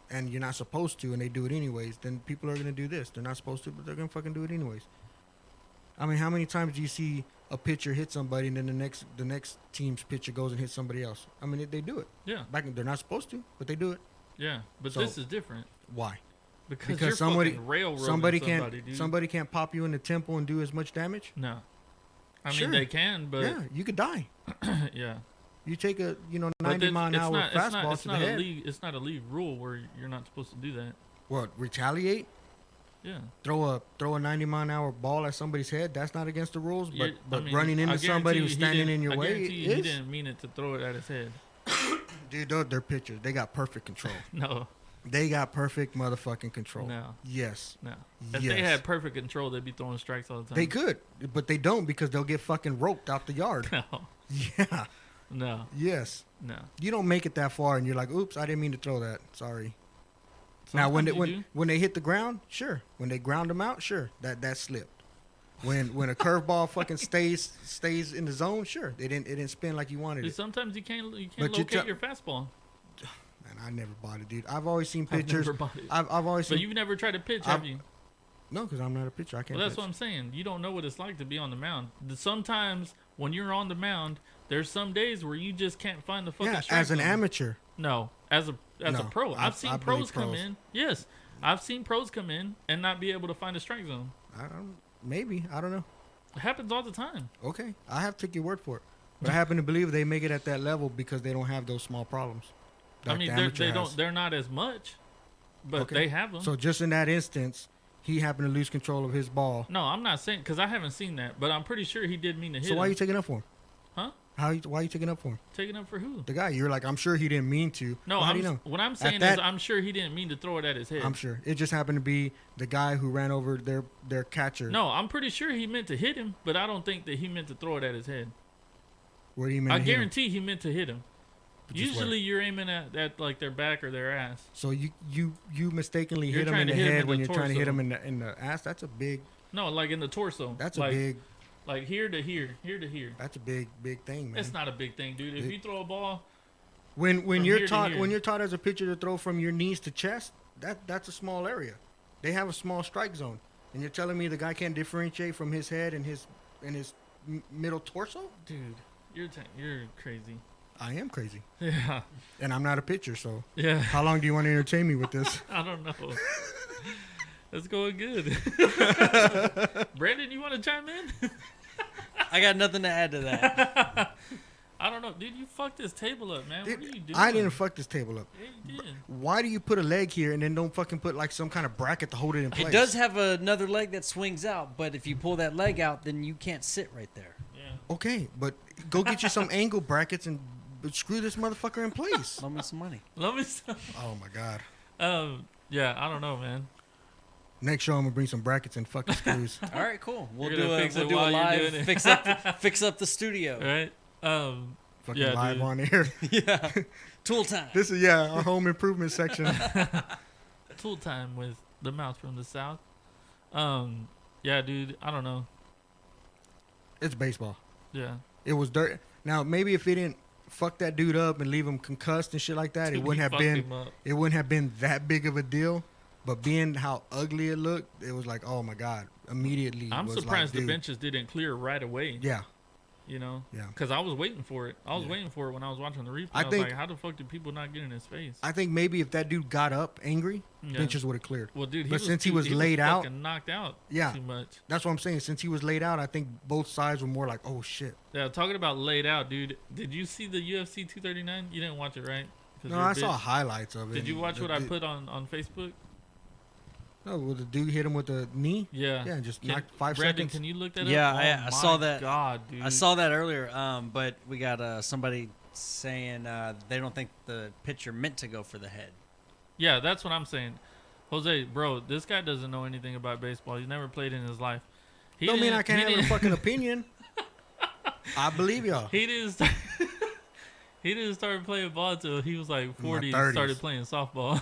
and you're not supposed to, and they do it anyways, then people are gonna do this. They're not supposed to, but they're gonna fucking do it anyways. I mean, how many times do you see a pitcher hit somebody, and then the next team's pitcher goes and hits somebody else? I mean, they do it. Yeah, They're not supposed to, but they do it. yeah. But So- this is different Why? because, Because you're somebody- fucking railroading Somebody somebody, dude. can't pop you in the temple and do as much damage. No, I Sure. mean they can, but Yeah, you could die. yeah. You take a But 90 it's mile an hour not, it's not, fastball it's to the not a head. league. It's not a league rule where you're not supposed to do that. What, retaliate? Yeah. Throw a 90 mile an hour ball at somebody's head? That's not against the rules. But Yeah, but I mean, running I into somebody guarantee who's you he standing didn't- in your I way guarantee you he is. didn't mean it to throw it at his head. Dude, they're pitchers. They got perfect control. No, They got perfect motherfucking control. no, Yes. no. If Yes. they had perfect control, they'd be throwing strikes all the time. They could, but they don't because they'll get fucking roped out the yard. No, Yeah. no, Yes. no. You don't make it that far, and you're like, "Oops, I didn't mean to throw that. Sorry." Now, when Sometimes you do. when they hit the ground, sure. When they ground them out, sure. That slipped. When a curveball fucking stays in the zone, sure. It didn't spin like you wanted Dude, it. sometimes you can't But you locate tell- your fastball. Man, I never bought it, dude. I've always seen I've pitchers. never bought it. I've always But seen. you've never tried to pitch, I've- have you? No, because I'm not a pitcher. I can't. Well, that's pitch. what I'm saying. You don't know what it's like to be on the mound. Sometimes when you're on the mound, there's some days where you just can't find the fucking Yeah, strike as an zone. amateur. No, as a No, pro, I've seen I believe pros come pros. in. Yes, I've seen pros come in and not be able to find a strike zone. Maybe I don't know. It happens all the time. Okay, I have to take your word for it. But I happen to believe they make it at that level because they don't have those small problems. I like mean, the they're, amateur they has. don't. They're not as much, but Okay. they have them. So just in that instance, he happened to lose control of his ball. No, I'm not saying because I haven't seen that, but I'm pretty sure he did mean to hit So why are him. you taking up for him? Huh? Why are you taking up for him? Taking up for who? The guy. You're like, I'm sure he didn't mean to. No, Well, how do you know? what I'm saying is that- I'm sure he didn't mean to throw it at his head. I'm sure it just happened to be the guy who ran over their catcher. No, I'm pretty sure he meant to hit him, but I don't think that he meant to throw it at his head. Where do you mean? I to hit him? guarantee he meant to hit him. Just where? Usually you're aiming at like their back or their ass. So you mistakenly You're hit him trying in the to hit him head in when the you're trying to hit torso. him in the ass. That's a big. No, like in the torso. That's like, a big. like here to here, here to here. That's a big thing, man. It's not a big thing, dude. If Big. you throw a ball, When From you're here to taught here. when you're taught as a pitcher to throw from your knees to chest, that's a small area. They have a small strike zone, and you're telling me the guy can't differentiate from his head and his middle torso? dude, you're crazy. I am crazy, Yeah, and I'm not a pitcher. So yeah. how long do you want to entertain me with this? I don't know. It's going good. Brandon, you want to chime in? I got nothing to add to that. I don't know, dude. You fucked this table up, man. Dude, What are you doing? I didn't fuck this table up. Yeah, you did. Why do you put a leg here and then don't fucking put like some kind of bracket to hold it in place? It does have another leg that swings out, but if you pull that leg out, then you can't sit right there. Yeah. Okay, but go get you some angle brackets and screw this motherfucker in place. Loan me some money. Let me. Stop. Oh my god. Yeah. I don't know, man. Next show I'm gonna bring some brackets and fucking screws. All right, cool. We'll You're do gonna a fix we'll it do a while you're live doing it. fix up the studio. Right. Fucking Yeah, live dude. on air. Yeah. Tool time. This is our home improvement section. Tool time with the mouse from the south. Yeah, dude. I don't know. It's baseball. Yeah. It was dirt. Now maybe if it didn't fuck that dude up and leave him concussed and shit like that, Dude, it wouldn't he have fucked been him up. it wouldn't have been that big of a deal. But being how ugly it looked, it was like, oh my god! Immediately, I'm was surprised like, the dude, benches didn't clear right away. Yeah, You know. yeah. Because I was waiting for it. I was Yeah. waiting for it when I was watching the replay. I I was think- like, how the fuck did people not get in his face? I think maybe if that dude got up angry, Yeah. benches would have cleared. Well, dude, but since he was laid out- fucking knocked out Yeah, too much. that's what I'm saying. Since he was laid out, I think both sides were more like, oh shit. Yeah, talking about laid out, dude. Did you see the UFC 239? You didn't watch it, right? No, I saw highlights of it. Did you watch The what I dude- put on Facebook? No, well, the dude hit him with the knee. Yeah. Yeah, just Can- knocked 5 Brandon, seconds. can you look that Yeah, up? I Oh saw my that. God, dude. I saw that earlier. But we got somebody saying they don't think the pitcher meant to go for the head. Yeah, that's what I'm saying. Jose, bro, this guy doesn't know anything about baseball. He's never played in his life. He Don't mean didn't- I can't he have a didn't- fucking opinion. I believe y'all. He didn't. He didn't start playing ball until he was like 40 and 30s. started playing softball.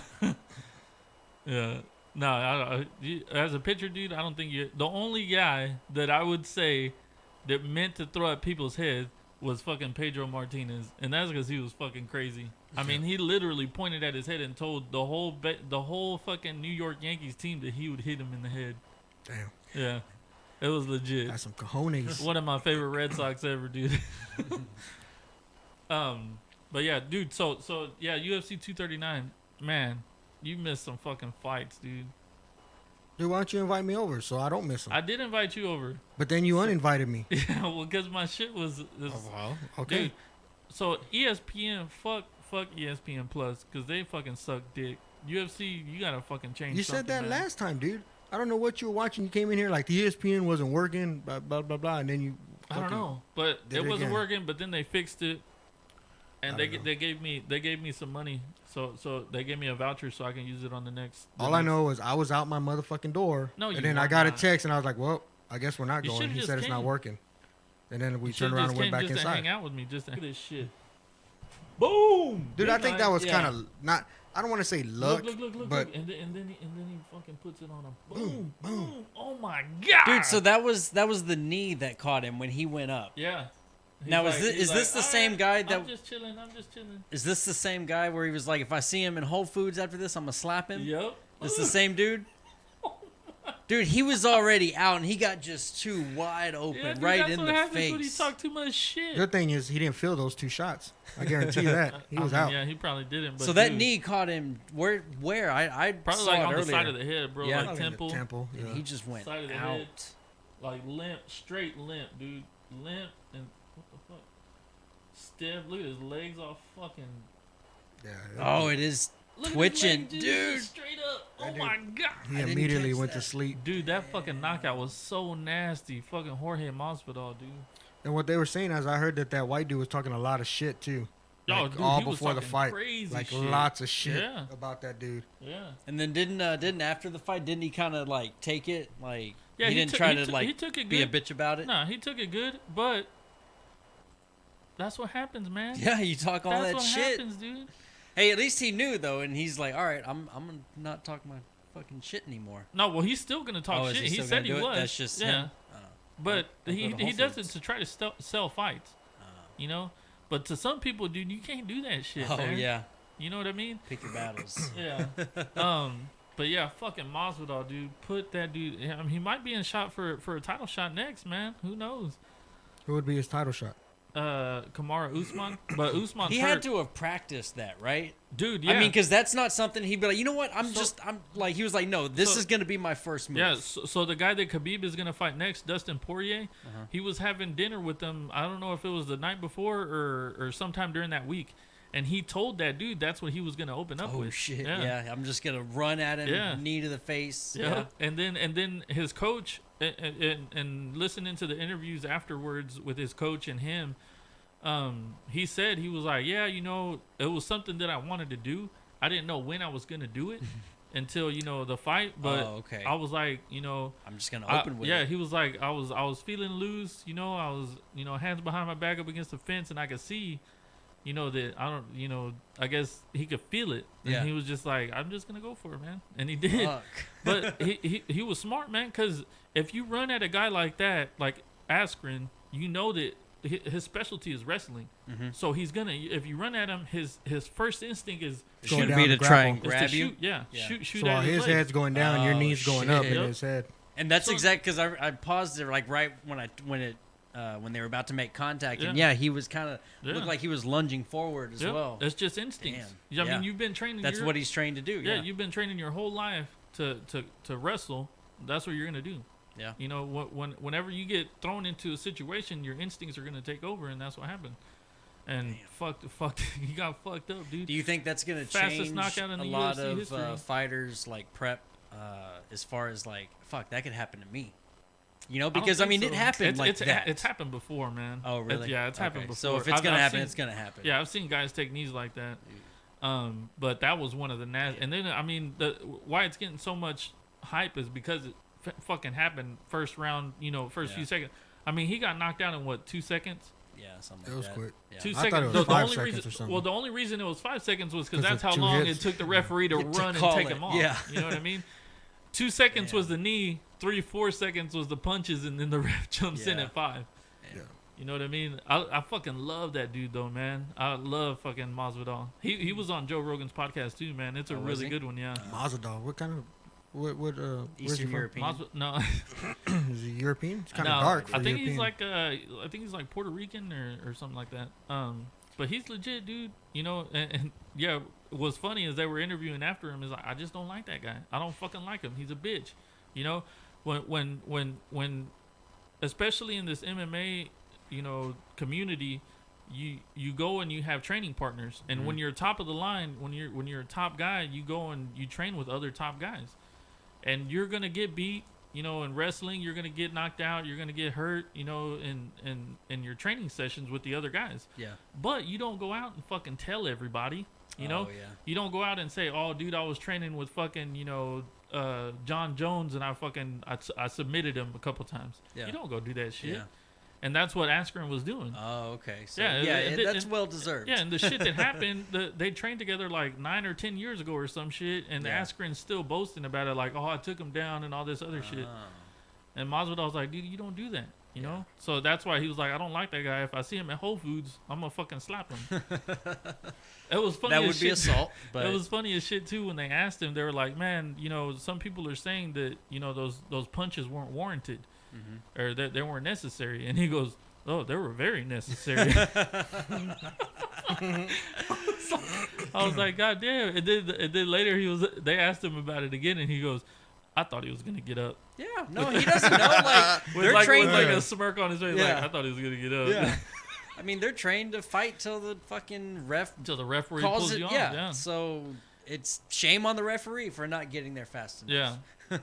Yeah. No, as a pitcher, dude, I don't think you. The only guy that I would say that meant to throw at people's heads was fucking Pedro Martinez, and that's because he was fucking crazy. I mean, he literally pointed at his head and told the whole fucking New York Yankees team that he would hit him in the head. Damn, Yeah, it was legit. that's some cojones. One of my favorite Red Sox ever, dude. But yeah, dude. So yeah, UFC 239. Man, you missed some fucking fights, dude. Dude, why don't you invite me over so I don't miss them? I did invite you over. But then you uninvited me. Yeah, well, because my shit was Well, okay. dude. So ESPN, fuck ESPN Plus, because they fucking suck dick. UFC, you gotta fucking change. You said that something, man. last time, dude. I don't know what you were watching. You came in here like the ESPN wasn't working, blah, blah, blah, blah. And then you. I don't fucking- know, but did it it wasn't again. working. But then they fixed it, and I they don't know. they gave me some money. So they gave me a voucher so I can use it on the next. All I know is I was out my motherfucking door. No, you and then I were got not. a text and I was like, well, I guess we're not You going. should've He just said it's not came. working. And then we You turned should've around just and went came back just to inside. hang out with me, just to this shit. Boom, Dude, I think that was Yeah. kind of not. I don't want to say luck, Look, but and then he fucking puts it on a Boom, boom, boom. boom. Oh my god, Dude, so that was the knee that caught him when he went up. yeah. He's Now, like- is this- he's is this the "All same guy I'm that- just chilling. I'm just chilling. Is this the same guy where he was like, if I see him in Whole Foods after this, I'm gonna slap him? Yep. This the same dude? Dude, he was already out and he got just too wide open, Yeah, dude, right that's in what the happens when you face. talk too much shit. good thing is he didn't feel those 2 shots. I guarantee you that. He I was mean, out. Yeah, he probably didn't. But So that dude, knee caught him where? I probably saw like it on earlier. the side of the head, bro. Yeah. Like Probably in the temple, temple. And Yeah. he just went Side of the out. head. like limp, straight limp, dude. Limp and what the fuck? Stiff. Look at his legs all fucking. Yeah. Oh, it is Look at his twitching, leg, dude. just Straight up. Oh That dude- my god. He I didn't immediately catch went to that. sleep. Dude, that fucking knockout was so nasty. Fucking Jorge Masvidal, dude. And what they were saying is, I heard that white dude was talking a lot of shit too. Yo, Like, dude, all he was before the talking fight. crazy Like shit. lots of shit Yeah. about that dude. Yeah. And then didn't after the fight, didn't he kind of like take it like Yeah, he didn't took- try he to took- like he took it be a good. bitch about it? No, he took it good, but that's what happens, man. Yeah, you talk all That's that what shit. happens, dude. Hey, at least he knew though, and he's like, all right, I'm gonna not talk my fucking shit anymore. No, well, he's still gonna talk Oh, is shit. he He still said gonna he do it? was. That's just yeah. him? But I'll he go to Whole does it Foods. to try to sell fights, you know. But to some people, dude, you can't do that shit. Oh man. yeah, You know what I mean? pick your battles. Yeah. But yeah, fucking Masvidal, dude. Put that dude. I mean, he might be in shot for a title shot next, man. Who knows? Who would be his title shot? Kamara Usman, but Usman's He hurt. had to have practiced that, right? Dude, yeah. I mean, because that's not something he'd be like, you know what? I'm So- like, he was like, no, this So- is gonna be my first move. Yeah, so the guy that Khabib is gonna fight next, Dustin Poirier, he was having dinner with them. I don't know if it was the night before or sometime during that week, and he told that dude that's what he was gonna open up Oh with. shit! Yeah. I'm just gonna run at him, Yeah. knee to the face. Yeah. And then his coach and listening to the interviews afterwards with his coach and him, he said he was like, yeah, you know, it was something that I wanted to do. I didn't know when I was gonna do it until the fight, but Oh, okay. I was like, I'm just gonna open with yeah, it. he was like, I was feeling loose, I was, hands behind my back up against the fence, and I could see, that I don't, I guess he could feel it, and Yeah. he was just like, I'm just gonna go for it, man, and he did. Fuck. But he was smart, man, because if you run at a guy like that, like Askren, you know that his specialty is wrestling. Mhm. So he's gonna, if you run at him, his first instinct is Going Should down be to to try and grapple. is grab to you. shoot, yeah, Yeah. shoot So at while his legs. head's going down, your Oh, knee's going up shit. in Yep. his head. And that's So- exact because I paused it like right when they were about to make contact, and Yeah. yeah, he was kind of Yeah. looked like he was lunging forward as Yep, well. That's just instincts. Damn. I mean, Yeah. you've been training. That's what he's trained to do. Yeah, Yeah, you've been training your whole life to wrestle. That's what you're gonna do. Yeah. Whenever you get thrown into a situation, your instincts are gonna take over, and that's what happened. and he got fucked up, dude. Do you think that's gonna Fastest change knockout in a the lot UFC of history. fighters like prep as far as like fuck that could happen to me? You know, I don't because I think mean so. it happened It's, like it's, that. It's happened before, man. Oh really? It's happened Okay. before. So if it's gonna happen, it's gonna happen. Yeah, I've seen guys take knees like that. But that was one of the and then I mean why it's getting so much hype is because it fucking happened first round, first few seconds. I mean, he got knocked out in what, 2 seconds? Yeah, something. It like was that. quick. Yeah. 2 I seconds. thought it was The 5 only seconds reason, or something. well, the only reason it was 5 seconds was because 'Cause that's of how 2 long hits. it took the referee to To run and call take it. him off. Yeah. You know what I mean? 2 seconds Damn. was the knee. 3-4 seconds was the punches, and then the ref jumps in Yeah. at 5. Yeah. You know what I mean? I fucking love that dude though, man. I love fucking Masvidal. He was on Joe Rogan's podcast too, man. It's a Oh, was really he? good one, yeah. Mazadal. What kind of where's he Eastern from? European. No, Is he European? It's kind no, of dark for I think European. he's like Puerto Rican or something like that. But he's legit, dude. You know, and yeah, what's funny is they were interviewing after him. Is like, I just don't like that guy. I don't fucking like him. He's a bitch. You know, when especially in this MMA, community, you go and you have training partners, and when you're top of the line, when you're a top guy, you go and you train with other top guys, and you're gonna get beat. You know, in wrestling, you're gonna get knocked out. You're gonna get hurt. You know, in your training sessions with the other guys. Yeah. But you don't go out and fucking tell everybody. You know, Oh, yeah. you don't go out and say, "Oh, dude, I was training with fucking John Jones, and I submitted him a couple times." Yeah. You don't go do that shit. Yeah. And that's what Askren was doing. Oh, okay. So, Yeah, that's well deserved. Yeah, and the shit that happened, they trained together like 9 or 10 years ago or some shit, and Yeah. Askren's still boasting about it, like, "Oh, I took him down" and all this other shit. Oh. And Masvidal was like, "Dude, you don't do that." You know? So that's why he was like, "I don't like that guy. If I see him at Whole Foods, I'm gonna fucking slap him." It was funny. That as would be shit. assault, but It was funny as shit too when they asked him. They were like, "Man, some people are saying that those punches weren't warranted, or that they weren't necessary." And he goes, "Oh, they were very necessary." I was like, "God damn!" And then later they asked him about it again, and he goes, "I thought he was gonna get up." yeah, no, he doesn't know. Like they're trained. with like a smirk on his face, Yeah. like, "I thought he was gonna get up." Yeah. I mean, they're trained to fight till the fucking ref Until the referee calls pulls it. you off. Yeah. Yeah. So it's shame on the referee for not getting there fast enough. Yeah.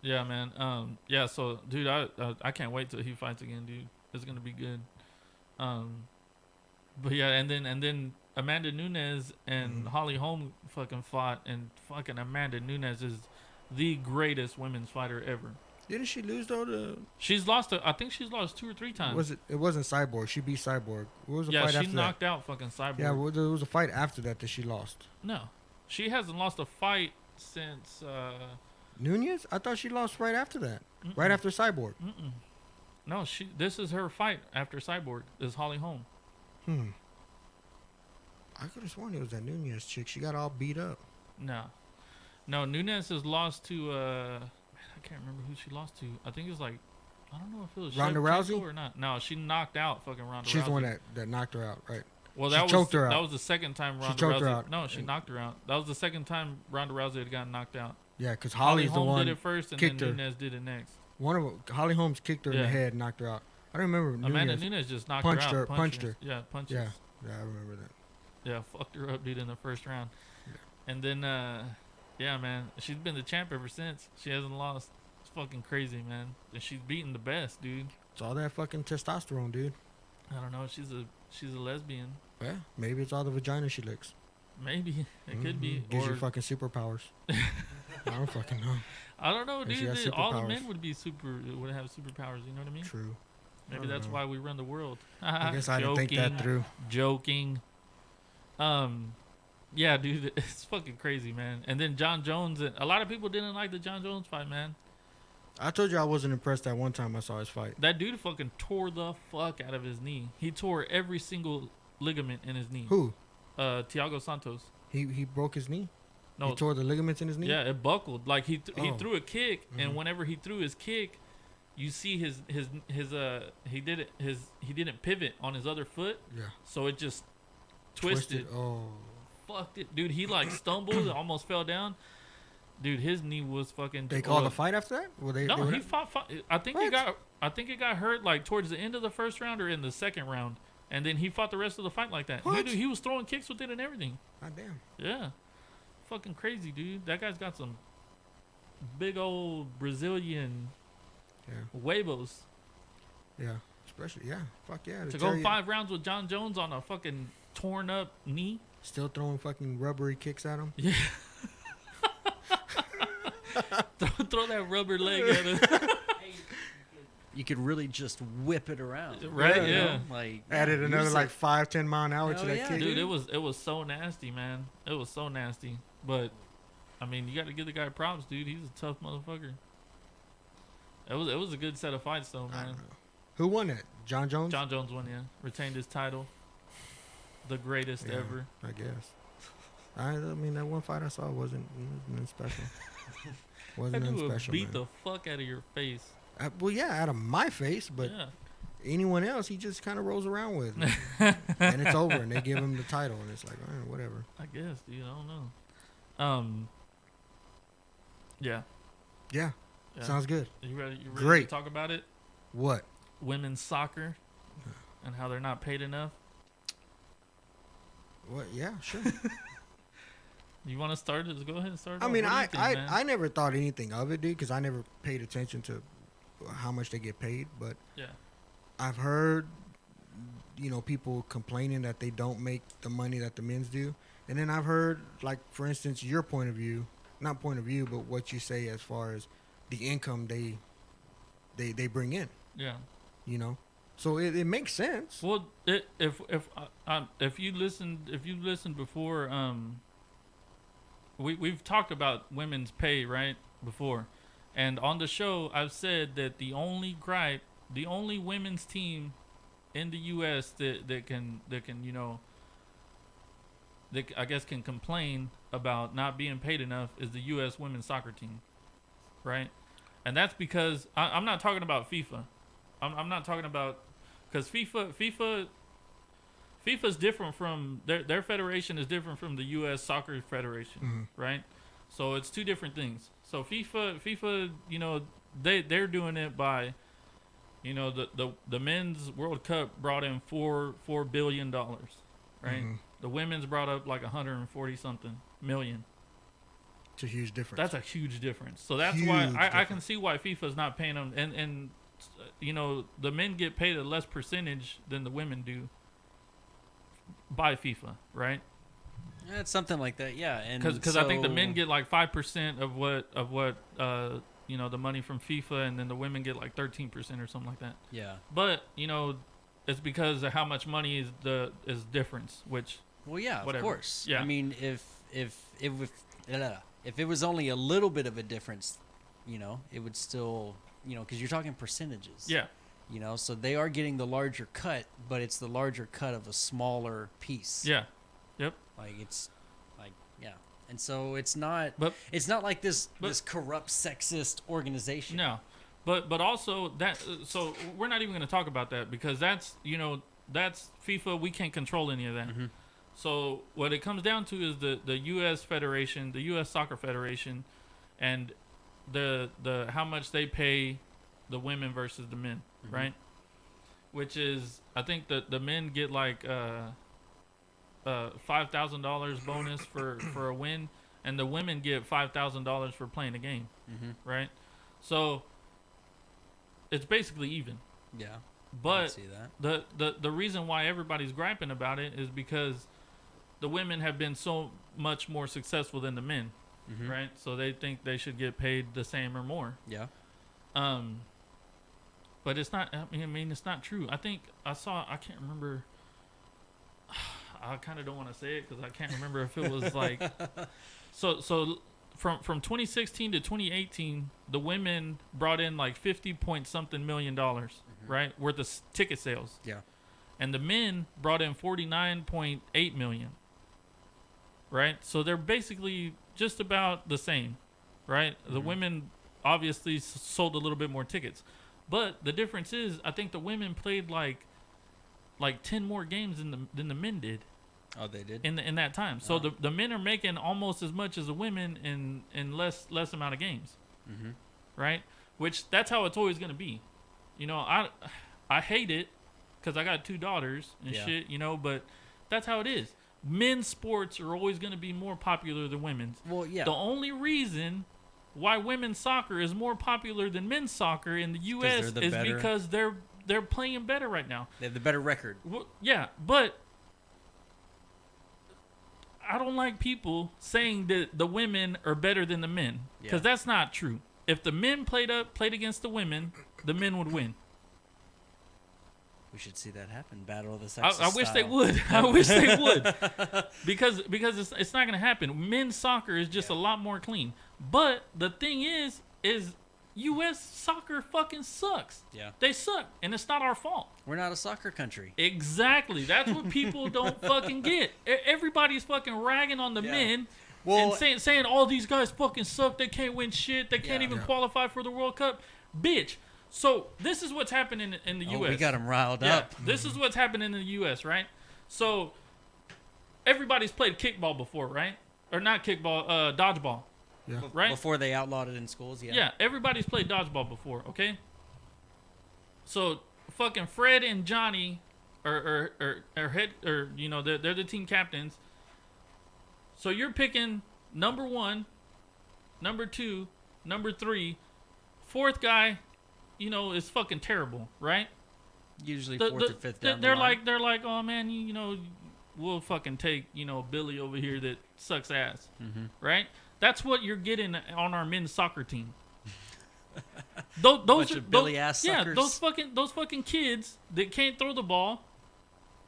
Yeah, man. Yeah, so dude, I can't wait till he fights again, dude. It's gonna be good. But yeah, and then Amanda Nunes and Holly Holm fucking fought, and fucking Amanda Nunes is the greatest women's fighter ever. Didn't she lose though? I think she's lost 2 or 3 times. It wasn't Cyborg. She beat Cyborg. What was the Yeah, fight she after knocked out fucking Cyborg. that? Yeah, well, there was a fight after that she lost. No, she hasn't lost a fight since. Nunez? I thought she lost right after that. Right after Cyborg. No, this is her fight after Cyborg. Is Holly Holm. I could have sworn it was that Nunez chick. She got all beat up. No, Nunes has lost to. I can't remember who she lost to. I think it was like, I don't know if it was Ronda Shevchenko Rousey? or not. No, she knocked out fucking Ronda Rousey. She's the one that knocked her out, right? Well, she that choked her that out. was the second time Ronda choked Rousey. her out. No, she knocked her out. That was the second time Ronda Rousey had gotten knocked out. Yeah, because Holly Holly's the Holm one did it first, and kicked then her. Nunes did it next. Holly Holmes kicked her in the Yeah. head and knocked her out. I don't remember Amanda Nunez. Nunes just knocked punched her out. her- punched her. Yeah, punches. Yeah, I remember that. Yeah, fucked her up, dude, in the first round. And then, yeah, man, she's been the champ ever since. She hasn't lost. It's fucking crazy, man. And she's beating the best, dude. It's all that fucking testosterone, dude. I don't know. She's a lesbian. Yeah, maybe it's all the vagina she licks. Maybe it could be. Gives Or you fucking superpowers. I don't fucking know. I don't know, Maybe she dude. has All the superpowers. men would have superpowers. You know what I mean? True. Maybe don't that's know. why we run the world. I guess I didn't think that through. Joking. Yeah, dude, it's fucking crazy, man. And then John Jones, and a lot of people didn't like the John Jones fight, man. I told you I wasn't impressed that one time I saw his fight. That dude fucking tore the fuck out of his knee. He tore every single ligament in his knee. Who? Thiago Santos. He broke his knee? No, He tore the ligaments in his knee? yeah, it buckled. Like he Oh. threw a kick, and whenever he threw his kick, you see he didn't pivot on his other foot, Yeah. so it just twisted. Oh. Fucked it, dude. He like stumbled, almost fell down. Dude, his knee was fucking. They called a fight after that? Well, they No, were he fought. I think What? it got hurt like towards the end of the first round or in the second round. And then he fought the rest of the fight like that. What? He was throwing kicks with it and everything. God damn. Yeah. Fucking crazy, dude. That guy's got some big old Brazilian Yeah. huevos. Yeah. Especially, yeah. Fuck yeah. To go 5 rounds with John Jones on a fucking torn up knee. Still throwing fucking rubbery kicks at him. Yeah. throw that rubber leg at him. You could really just whip it around. Right, you yeah. know? Like Added use another it. like 5-10 mile an hour to Hell that yeah, kick. Dude, it was so nasty, man. It was so nasty. But I mean, you got to give the guy props, dude. He's a tough motherfucker. It was a good set of fights, though, I man. don't know. Who won that? John Jones? John Jones won, yeah. Retained his title. The greatest Yeah, ever. I guess. I mean, that one fight I saw wasn't special. That Wasn't dude would special. beat Man. the fuck out of your face. Well, yeah, out of my face, but yeah. anyone else, he just kind of rolls around with, and it's over, and they give him the title, and it's like, all right, whatever. I guess, dude. I don't know. Yeah. Yeah, Yeah. sounds good. You ready to Great. talk about it? What? Women's soccer and how they're not paid enough. What? Yeah, sure. You want to start it? Go ahead and start it I off. mean, What do you think, man? I never thought anything of it, dude, because I never paid attention to how much they get paid. But Yeah. I've heard, people complaining that they don't make the money that the men's do, and then I've heard, like, for instance, your point of view, not point of view, but what you say as far as the income they bring in. Yeah. So it makes sense. Well, if you listened before, we've talked about women's pay right before, and on the show I've said that the only women's team in the U.S. that can I guess can complain about not being paid enough is the U.S. women's soccer team, right? And that's because I'm not talking about FIFA. I'm not talking about, because FIFA's different from their federation is different from the U.S. Soccer Federation, right? So it's two different things. So FIFA, they're doing it by, the men's World Cup brought in $4 billion, right? The women's brought up like 140 something million. It's a huge difference. That's a huge difference. So that's Huge why I can difference. see why FIFA's not paying them, and the men get paid a less percentage than the women do by FIFA, right? Yeah, it's something like that, yeah. And Because I think the men get like 5% of what the money from FIFA, and then the women get like 13% or something like that. yeah. But it's because of how much money is difference, which Well, yeah, whatever. of course. Yeah. I mean, if it was only a little bit of a difference, it would still, because you're talking percentages. yeah. So they are getting the larger cut, but it's the larger cut of a smaller piece. Yeah. Yep. Like it's like yeah. And so it's not But like this but- corrupt sexist organization. No, but also that. So we're not even going to talk about that because that's FIFA. We can't control any of that. Mhm. So what it comes down to is the U.S. Federation, the U.S. Soccer Federation, and the how much they pay the women versus the men, right? Which is, I think the men get like $5,000 bonus for a win, and the women get $5,000 for playing a game, right? So it's basically even. Yeah. I But can see that. the reason why everybody's griping about it is because the women have been so much more successful than the men, right? So they think they should get paid the same or more. Yeah. But it's not. I mean, it's not true. I think I can't remember. I kind of don't want to say it because I can't remember if it was like. So from 2016 to 2018, the women brought in like 50 point something million dollars, right, worth of ticket sales. Yeah. And the men brought in 49.8 million. Right? So they're basically just about the same, right? The women obviously sold a little bit more tickets. But the difference is I think the women played like 10 more games than the men did Oh, they did. in that time. So Wow. the men are making almost as much as the women in less amount of games. Right? Which that's how it's always going to be. I hate it because I got 2 daughters and Yeah. shit, you know. But that's how it is. Men's sports are always going to be more popular than women's. Well, yeah. The only reason why women's soccer is more popular than men's soccer in the U.S. they're the is better- because they're playing better right now. They have the better record. Well, yeah, but I don't like people saying that the women are better than the men, because Yeah. that's not true. If the men played against the men would win. We should see that happen. Battle of the I Sexes. wish they style. would. I wish they would, because it's not gonna happen. Men's soccer is just Yeah. a lot more clean. But the thing is U.S. soccer fucking sucks. Yeah. They suck, and it's not our fault. We're not a soccer country. Exactly. That's what people don't fucking get. Everybody's fucking ragging on the Yeah. men Well, and saying all these guys fucking suck. They can't win shit. They can't Yeah. even Yeah. qualify for the World Cup. Bitch. So this is what's happening in the oh, U.S. we got them riled Yeah, up. this is what's happening in the U.S., right? So everybody's played kickball before, right? Or not kickball, dodgeball, Yeah. right? Before they outlawed it in schools, yeah. Yeah, everybody's played dodgeball before, okay? So fucking Fred and Johnny are head, or you know, they're the team captains. So you're picking number 1, number 2, number 3, 4th guy, you know, is fucking terrible, right? Usually The- 4th the- or 5th they're down the line. they're like, oh man, you know, we'll fucking take, you know, Billy over here that sucks ass, Mhm. right? That's what you're getting on our men's soccer team. Those Bunch are of Billy ass yeah, suckers. those fucking kids that can't throw the ball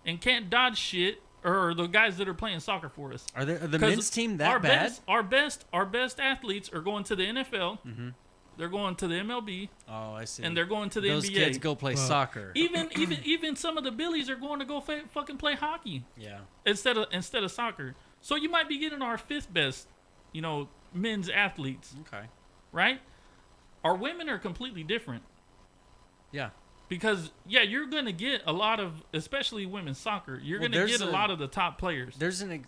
and can't dodge shit are the guys that are playing soccer for us. Are the 'Cause men's team that our bad? our best athletes are going to the NFL. Mhm. They're going to the MLB, Oh, I see. and they're going to the Those NBA. kids go play Well, soccer. Even some of the Billies are going to go fucking play hockey Yeah. instead of soccer. So you might be getting our 5th best, you know, men's athletes, Okay. right? Our women are completely different Yeah. because yeah, you're going to get a lot of, especially women's soccer. You're Well, going to there's get a lot of the top players. There's a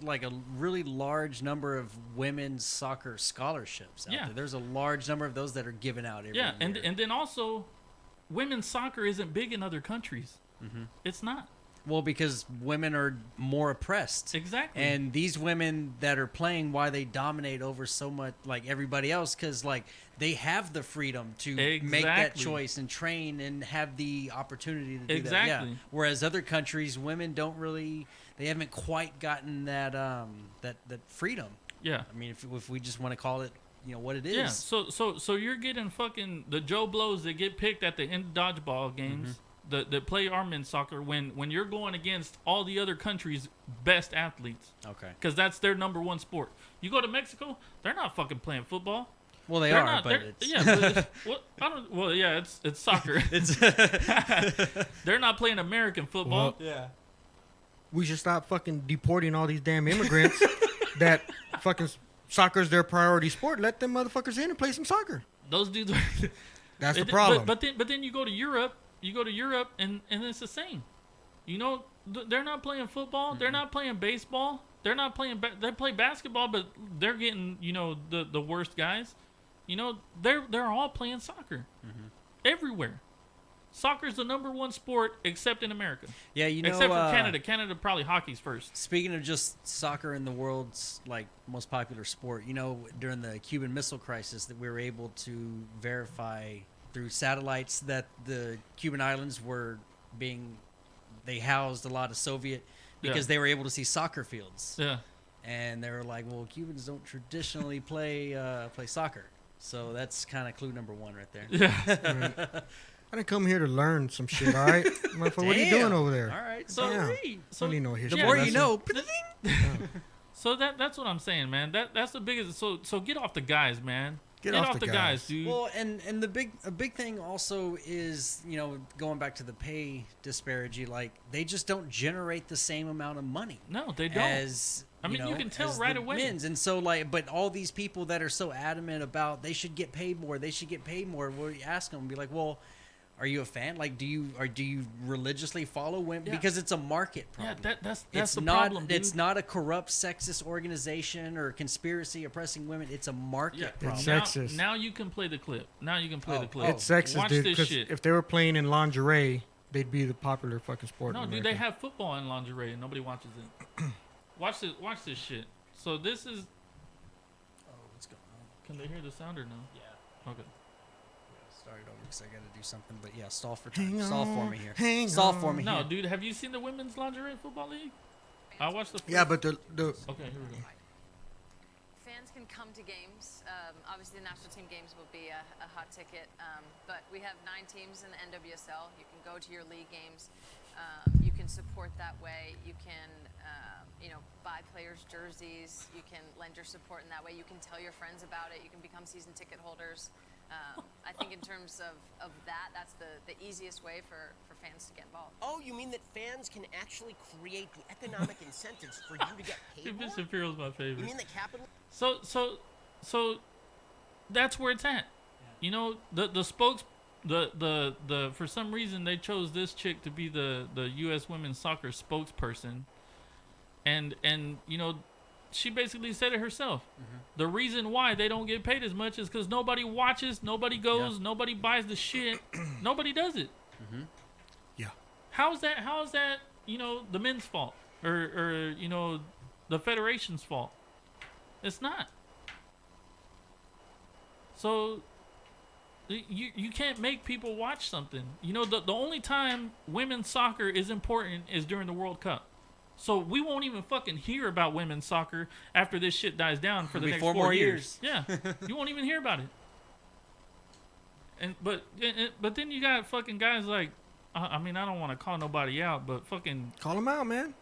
really large number of women's soccer scholarships out Yeah. there. There's a large number of those that are given out every Yeah, year. and then also, women's soccer isn't big in other countries. Mhm. It's not. Well, because women are more oppressed. Exactly. And these women that are playing, why they dominate over so much, like everybody else, because like they have the freedom to make that Exactly. choice and train and have the opportunity to do that. Exactly. Yeah. Whereas other countries, women don't really, they haven't quite gotten that that freedom. yeah. I mean, if we just want to call it, you know, what it is. Yeah, so you're getting fucking the Joe Blows that get picked at the end dodgeball games that play our men's soccer when you're going against all the other countries' best athletes, Okay. because that's their number 1 sport. You go to Mexico, they're not fucking playing football. Well, they They're are, not, but they're- it's yeah, but it's soccer. it's They're not playing American football. yeah. We should stop fucking deporting all these damn immigrants that fucking soccer's their priority sport. Let them motherfuckers in and play some soccer. Those dudes. That's the It- problem. But then you go to Europe. You go to Europe and it's the same. You know, they're not playing football. They're not playing baseball. They're not playing. They play basketball, but they're getting, you know, the worst guys. You know, they're all playing soccer everywhere. Soccer's the number 1 sport except in America, Yeah, you know. except for Canada. Canada probably hockey's first. Speaking of just soccer in the world's like most popular sport, you know, during the Cuban Missile Crisis, that we were able to verify through satellites that the Cuban islands they housed a lot of Soviet because they were able to see soccer fields, Yeah, and they were like, well, Cubans don't traditionally play soccer, so that's kind of clue number 1 right there. yeah. I didn't come here to learn some shit, all right? Motherfucker, what are you doing Damn. over there? All right, So- sorry. So Don't need no The history more you lesson. know. So that's what I'm saying, man. That's the biggest. So get off the guys, man. Get Get off off the the guys. guys, dude. Well, and a big thing also is, you know, going back to the pay disparity, like they just don't generate the same amount of money No, they don't. as I mean, you can tell as right the away. men's. And so like, but all these people that are so adamant about they should get paid more, they should get paid more. Well, you ask them, be like, well, are you a fan? Like, do you religiously follow women? Yeah. Because it's a market Yeah, problem. that's it's the not. problem, dude. It's not a corrupt sexist organization or conspiracy oppressing women. It's a market Yeah, problem. It's now, sexist. now you can play the clip. Now you can play Oh, the clip. It's sexist, Watch dude. this Because shit. if they were playing in lingerie they'd be the popular fucking sport. No, in dude, they America. have football in lingerie and nobody watches it. Watch this shit. So this is. Oh, what's going on? Can they hear the sound or no? Yeah. Okay. Start it over because I got to do something. But yeah, stall for Hang time. Stall for on, me here. hang Stall for on. me No, here. dude, have you seen the women's lingerie football league? I watched the. Yeah, but the Okay, here we go. Fans can come to games. Obviously, the national team games will be a hot ticket. But we have 9 teams in the NWSL. You can go to your league games. You can support that way. You can, buy players' jerseys. You can lend your support in that way. You can tell your friends about it. You can become season ticket holders. I think in terms of that, that's the easiest way for fans to get involved. Oh, you mean that fans can actually create the economic incentives for you to get paid Dude, more? Miss Imperial's my You favorite. mean that capital? So that's where it's at. You know, the spokes the for some reason they chose this chick to be the US women's soccer spokesperson. And you know, she basically said it herself. The reason why they don't get paid as much is cuz nobody watches, nobody goes, nobody buys the shit. Nobody does it. yeah. How is that, you know, the men's fault or you know, the federation's fault? It's not. So you can't make people watch something. You know, the only time women's soccer is important is during the World Cup. So we won't even fucking hear about women's soccer after this shit dies down for the next 4 4 more years. Yeah, you won't even hear about it. And but then you got fucking guys like, I mean, I don't want to call nobody out, but fucking, Call them out, man.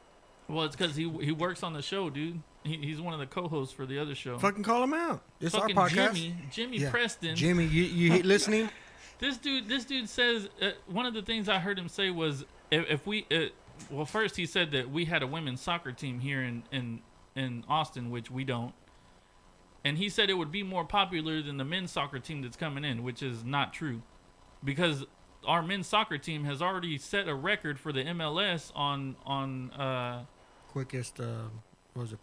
well, it's because he works on the show, dude. He's one of the co-hosts for the other show. Fucking call them out. It's Fucking our podcast. Jimmy Yeah. Preston. Jimmy, you listening? This dude says one of the things I heard him say was if we well, first he said that we had a women's soccer team here in Austin, which we don't, and he said it would be more popular than the men's soccer team that's coming in, which is not true, because our men's soccer team has already set a record for the MLS on Quickest, what was it,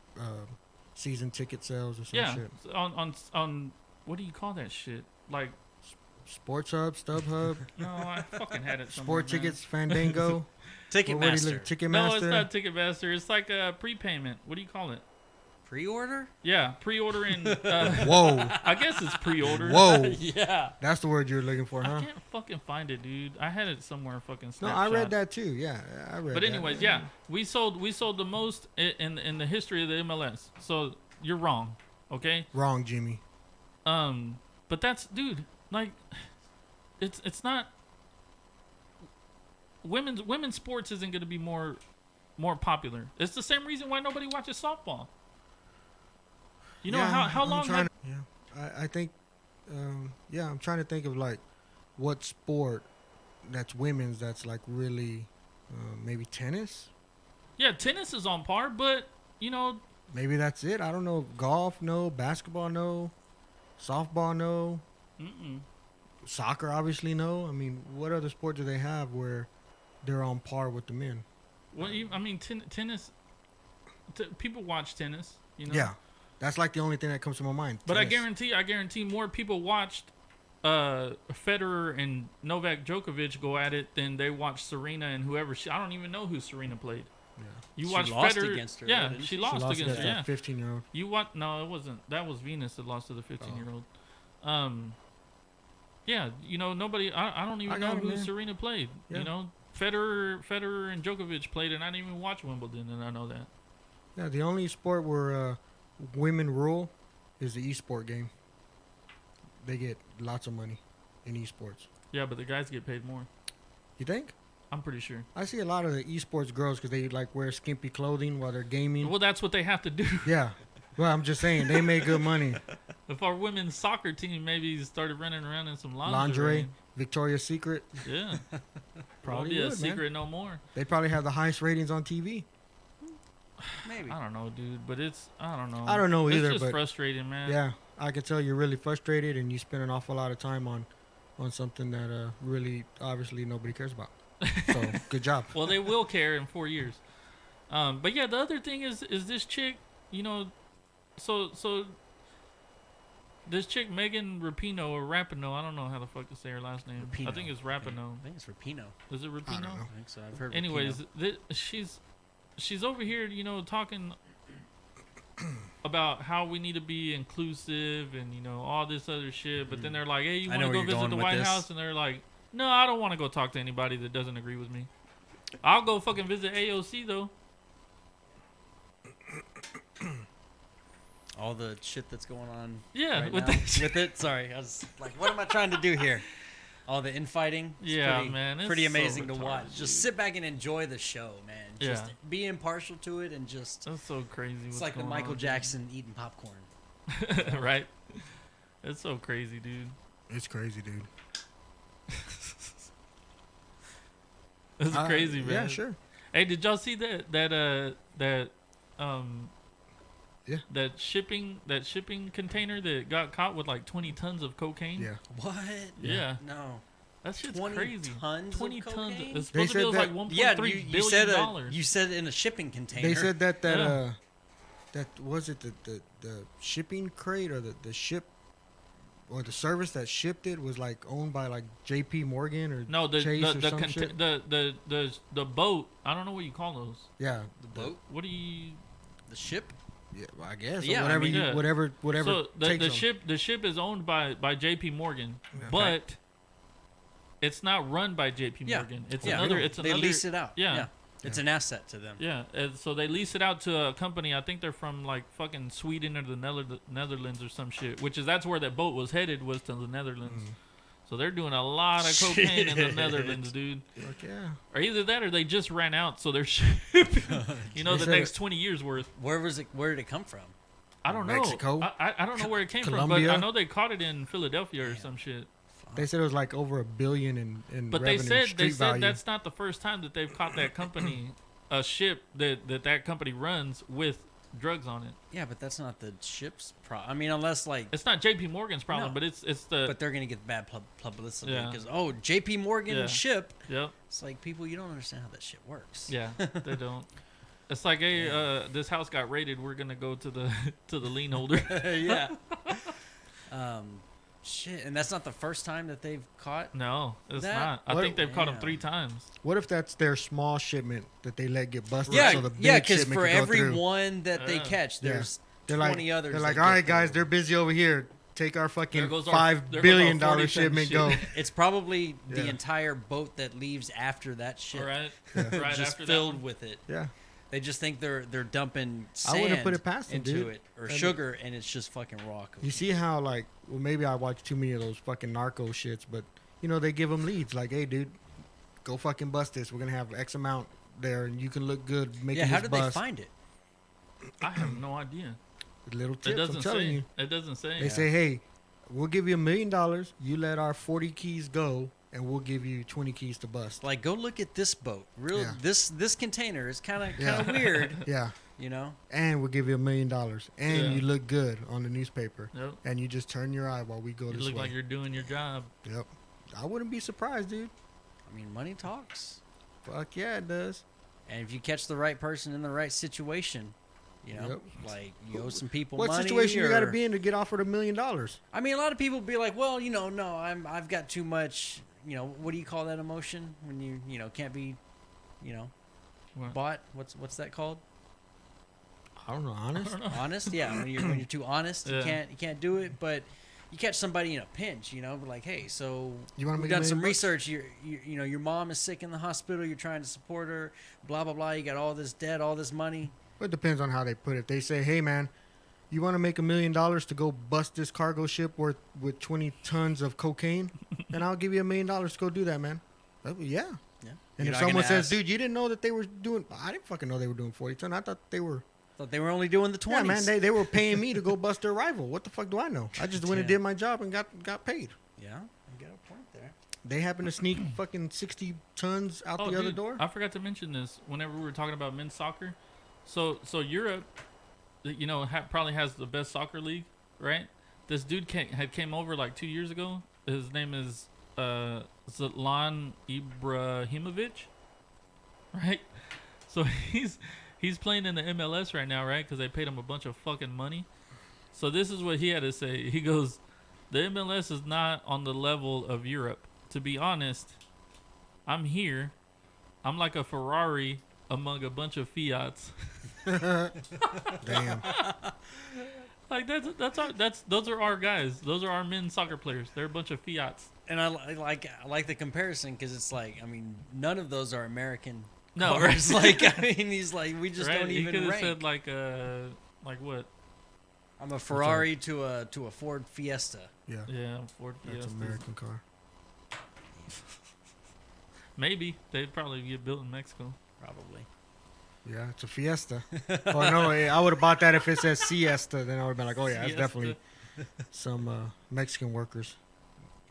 season ticket sales or some yeah shit. on what do you call that shit, like, Sports Hub, StubHub, no, I fucking had it somewhere, Sport man. Tickets, Fandango. Ticketmaster. Ticketmaster. No, it's not Ticketmaster. It's like a prepayment. What do you call it? Pre-order? Yeah, pre-ordering. Whoa, I guess it's pre-order. whoa. Yeah. That's the word you're looking for, I huh? can't fucking find it, dude. I had it somewhere fucking Snapchat. No, I read that too. Yeah, I read. But that. anyways, yeah, we sold the most in the history of the MLS. So you're wrong, okay? Wrong, Jimmy. But that's, dude, like, it's not. Women's sports isn't going to be more popular. It's the same reason why nobody watches softball. You know, Yeah, how I'm long trying I think, yeah, I'm trying to think of like what sport that's women's that's like really, maybe tennis. Yeah, tennis is on par, but you know, Maybe that's it. I don't know. Golf, no. Basketball, no. Softball, no. Soccer, obviously, no. I mean, what other sport do they have where they're on par with the men? well, I mean, tennis. People watch tennis, you know. Yeah, that's like the only thing that comes to my mind. But I tennis. guarantee more people watched Federer and Novak Djokovic go at it than they watched Serena and whoever. I don't even know who Serena played. Yeah. You She watched lost Federer against her, Yeah, though, didn't she she? lost She lost against her. Yeah. that 15-year-old. You what? No, it wasn't. That was Venus that lost to the 15-year-old. Yeah, you know, nobody. I don't I even got know it, who man. Serena played. Yeah. You know, Federer and Djokovic played, and I didn't even watch Wimbledon, and I know that. Yeah, the only sport where women rule is the e-sport game. They get lots of money in esports. Yeah, but the guys get paid more. You think? I'm pretty sure. I see a lot of the esports girls because they like wear skimpy clothing while they're gaming. Well, that's what they have to do. Yeah. Well, I'm just saying they make good money. If our women's soccer team maybe started running around in some Lingerie, Victoria's Secret, yeah, probably be a would, man. secret no more. They probably have the highest ratings on TV. Maybe. I don't know, dude, but I don't know. I don't know either, It's just but frustrating, man. yeah, I can tell you're really frustrated and you spend an awful lot of time on something that really obviously nobody cares about. So good job. Well, they will care in 4 years. But yeah, the other thing is this chick, you know, so This chick Megan Rapinoe or Rapinoe, I don't know how the fuck to say her last name. I Rapinoe. think it's Yeah, Rapinoe. I think it's Rapino. Is it I Rapinoe? don't know. I think so. I've heard. Anyways, Rapino. she's over here, you know, talking about how we need to be inclusive and, you know, all this other shit. But then they're like, hey, you I want know to where go you're visit going the with White this. House? And they're like, no, I don't want to go talk to anybody that doesn't agree with me. I'll go fucking visit AOC though. All the shit that's going on. Yeah, right with now. that shit. With it. Sorry, I was like, what am I trying to do here? All the infighting. It's Yeah, pretty, man, it's pretty so amazing to retarded, watch. dude. Just sit back and enjoy the show, man. Just Yeah. be impartial to it and just. That's so crazy. It's what's like the going Michael on, dude. Jackson eating popcorn. Right? It's so crazy, dude. It's crazy, dude. It's crazy, man. Yeah, sure. Hey, did y'all see that Yeah. that shipping container that got caught with like 20 tons of cocaine? Yeah. What? Yeah. No. That shit's 20 crazy. tons 20 of tons. cocaine? It's They supposed to be said like that- 1.3 Yeah, billion you said dollars. you said in a shipping container. They said that Yeah. that was it the shipping crate or the ship or the service that shipped it was like owned by like J.P. Morgan or No, the Chase the or the, some conta- shit. the boat. I don't know what you call those. Yeah, the boat, What do you? the ship. yeah, well, I guess. Yeah, I or whatever mean, you, yeah. whatever So the takes 'em. ship is owned by J.P. Morgan, Okay. but it's not run by J.P. Yeah. Morgan. It's Yeah, another. It's they another. lease it out. Yeah. It's an asset to them. Yeah, and so they lease it out to a company. I think they're from like fucking Sweden or the Netherlands or some shit. That's where that boat was headed, was to the Netherlands. So they're doing a lot of cocaine in the Shit. Netherlands, dude. Fuck yeah. Or either that, or they just ran out, so they're shipping. You know, They the said next 20 years worth. Where was it? Where did it come from? I don't know. Mexico? I don't know where it came from, Colombia? but I know they caught it in Philadelphia or Damn. some shit. They said it was like over $1 billion in But revenue, they street said value. that's not the first time that they've caught that company, a ship that company runs with drugs on it. Yeah, but that's not the ship's problem. I mean, unless like, It's not J.P. Morgan's problem, No. but it's the. but they're gonna get bad publicity Yeah. because J.P. Morgan Yeah. ship. Yep. It's like people, you don't understand how that shit works. Yeah, they don't. It's like, hey, this house got raided. We're gonna go to the to the lien holder. yeah. Shit, and that's not the first time that they've caught. No, it's That- not. I What- think they've caught him Damn. 3 times. What if that's their small shipment that they let get busted? Yeah, so the big yeah, because shipment for could go every through? one that they Yeah. catch, Yeah. there's They're 20 like, others. They're that like, get all right, through. guys, they're busy over here. Take our fucking goes our- $5 there goes our billion 40 ton shipment. shit. Go. It's probably the Yeah. entire boat that leaves after that ship. All right, Yeah. right just after filled that one. with it. Yeah. They just think they're dumping I sand wouldn't put it past them, into dude. it or And- sugar, and it's just fucking raw. You see how like, well, maybe I watch too many of those fucking narco shits, but you know they give them leads like, hey, dude, go fucking bust this. We're gonna have X amount there, and you can look good making Yeah, how this did they bust. find it? I have no idea. Little It tips, I'm doesn't telling say. you. It doesn't say. They say, hey, we'll give you $1 million. You let our 40 keys go, and we'll give you 20 keys to bust. Like, go look at this boat. Real Yeah. this container is kind of Yeah. weird. Yeah, You know, and we'll give you $1 million, and Yeah. you look good on the newspaper, Yep. and you just turn your eye while we go You this look way. like you're doing your job. Yep. I wouldn't be surprised, dude. I mean, money talks. Fuck yeah, it does. And if you catch the right person in the right situation, you know, Yep. like you owe some people What money. situation you got to or- be in to get offered $1 million? I mean, a lot of people be like, well, you know, no, I've got too much. You know, what do you call that emotion when you know can't be, you know, What? bought? What's that called? I don't know, honest. Honest? Yeah, when you're too honest, Yeah. you can't do it. But you catch somebody in a pinch, you know, but like, hey, so You want to we've make done some $1 million bucks? research. You know, your mom is sick in the hospital. You're trying to support her. Blah blah blah. You got all this debt, all this money. Well, it depends on how they put it. They say, hey, man, you want to make $1 million to go bust this cargo ship with 20 tons of cocaine? And I'll give you $1 million to go do that, man. Yeah. Yeah. And You're if not someone gonna says, ask- dude, you didn't know that they were doing, I didn't fucking know they were doing 40 ton. I thought they were, Thought they were only doing the 20s. yeah, man, they were paying me to go bust their rival. What the fuck do I know? I just went and Yeah. did my job and got paid. Yeah, you got a point there. They happen to sneak fucking 60 tons out the other dude, door. I forgot to mention this whenever we were talking about men's soccer. So Europe, you know, probably has the best soccer league, right? This dude came over like 2 years ago. His name is Zlatan Ibrahimovic, right? So he's playing in the MLS right now, right? Because they paid him a bunch of fucking money. So this is what he had to say. He goes, the MLS is not on the level of Europe. To be honest, I'm here. I'm like a Ferrari among a bunch of Fiats. Damn. Like those are our guys. Those are our men's soccer players. They're a bunch of Fiats. And I like the comparison because it's like, I mean, none of those are American. No, cars. right. Like, I mean, he's like, we just Right? don't He even could have rank. said like what? I'm a Ferrari to a Ford Fiesta. Yeah. Yeah, Ford That's Fiestas. an American car. Maybe they'd probably get built in Mexico. Probably. Yeah, it's a Fiesta. Oh no, I would have bought that if it says Siesta. Then I would have been like, oh yeah, that's Siesta. definitely some Mexican workers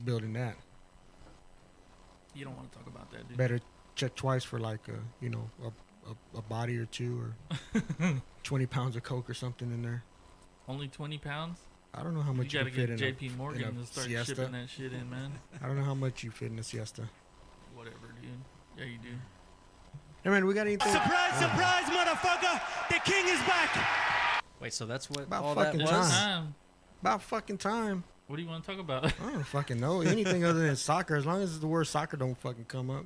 building that. You don't want to talk about that, dude. Better check twice for like a body or two or 20 pounds of coke or something in there. Only 20 pounds? I don't know how You much you, gotta can fit get in JP a Morgan to start Siesta. shipping that shit in, man. I don't know how much you fit in a Siesta. Whatever, dude. Yeah, you do. Hey man, we got anything? Surprise, surprise, motherfucker! The king is back! Wait, so that's what About all that fucking was? time. Time. About fucking time. What do you want to talk about? I don't fucking know anything other than soccer. As long as the word soccer don't fucking come up,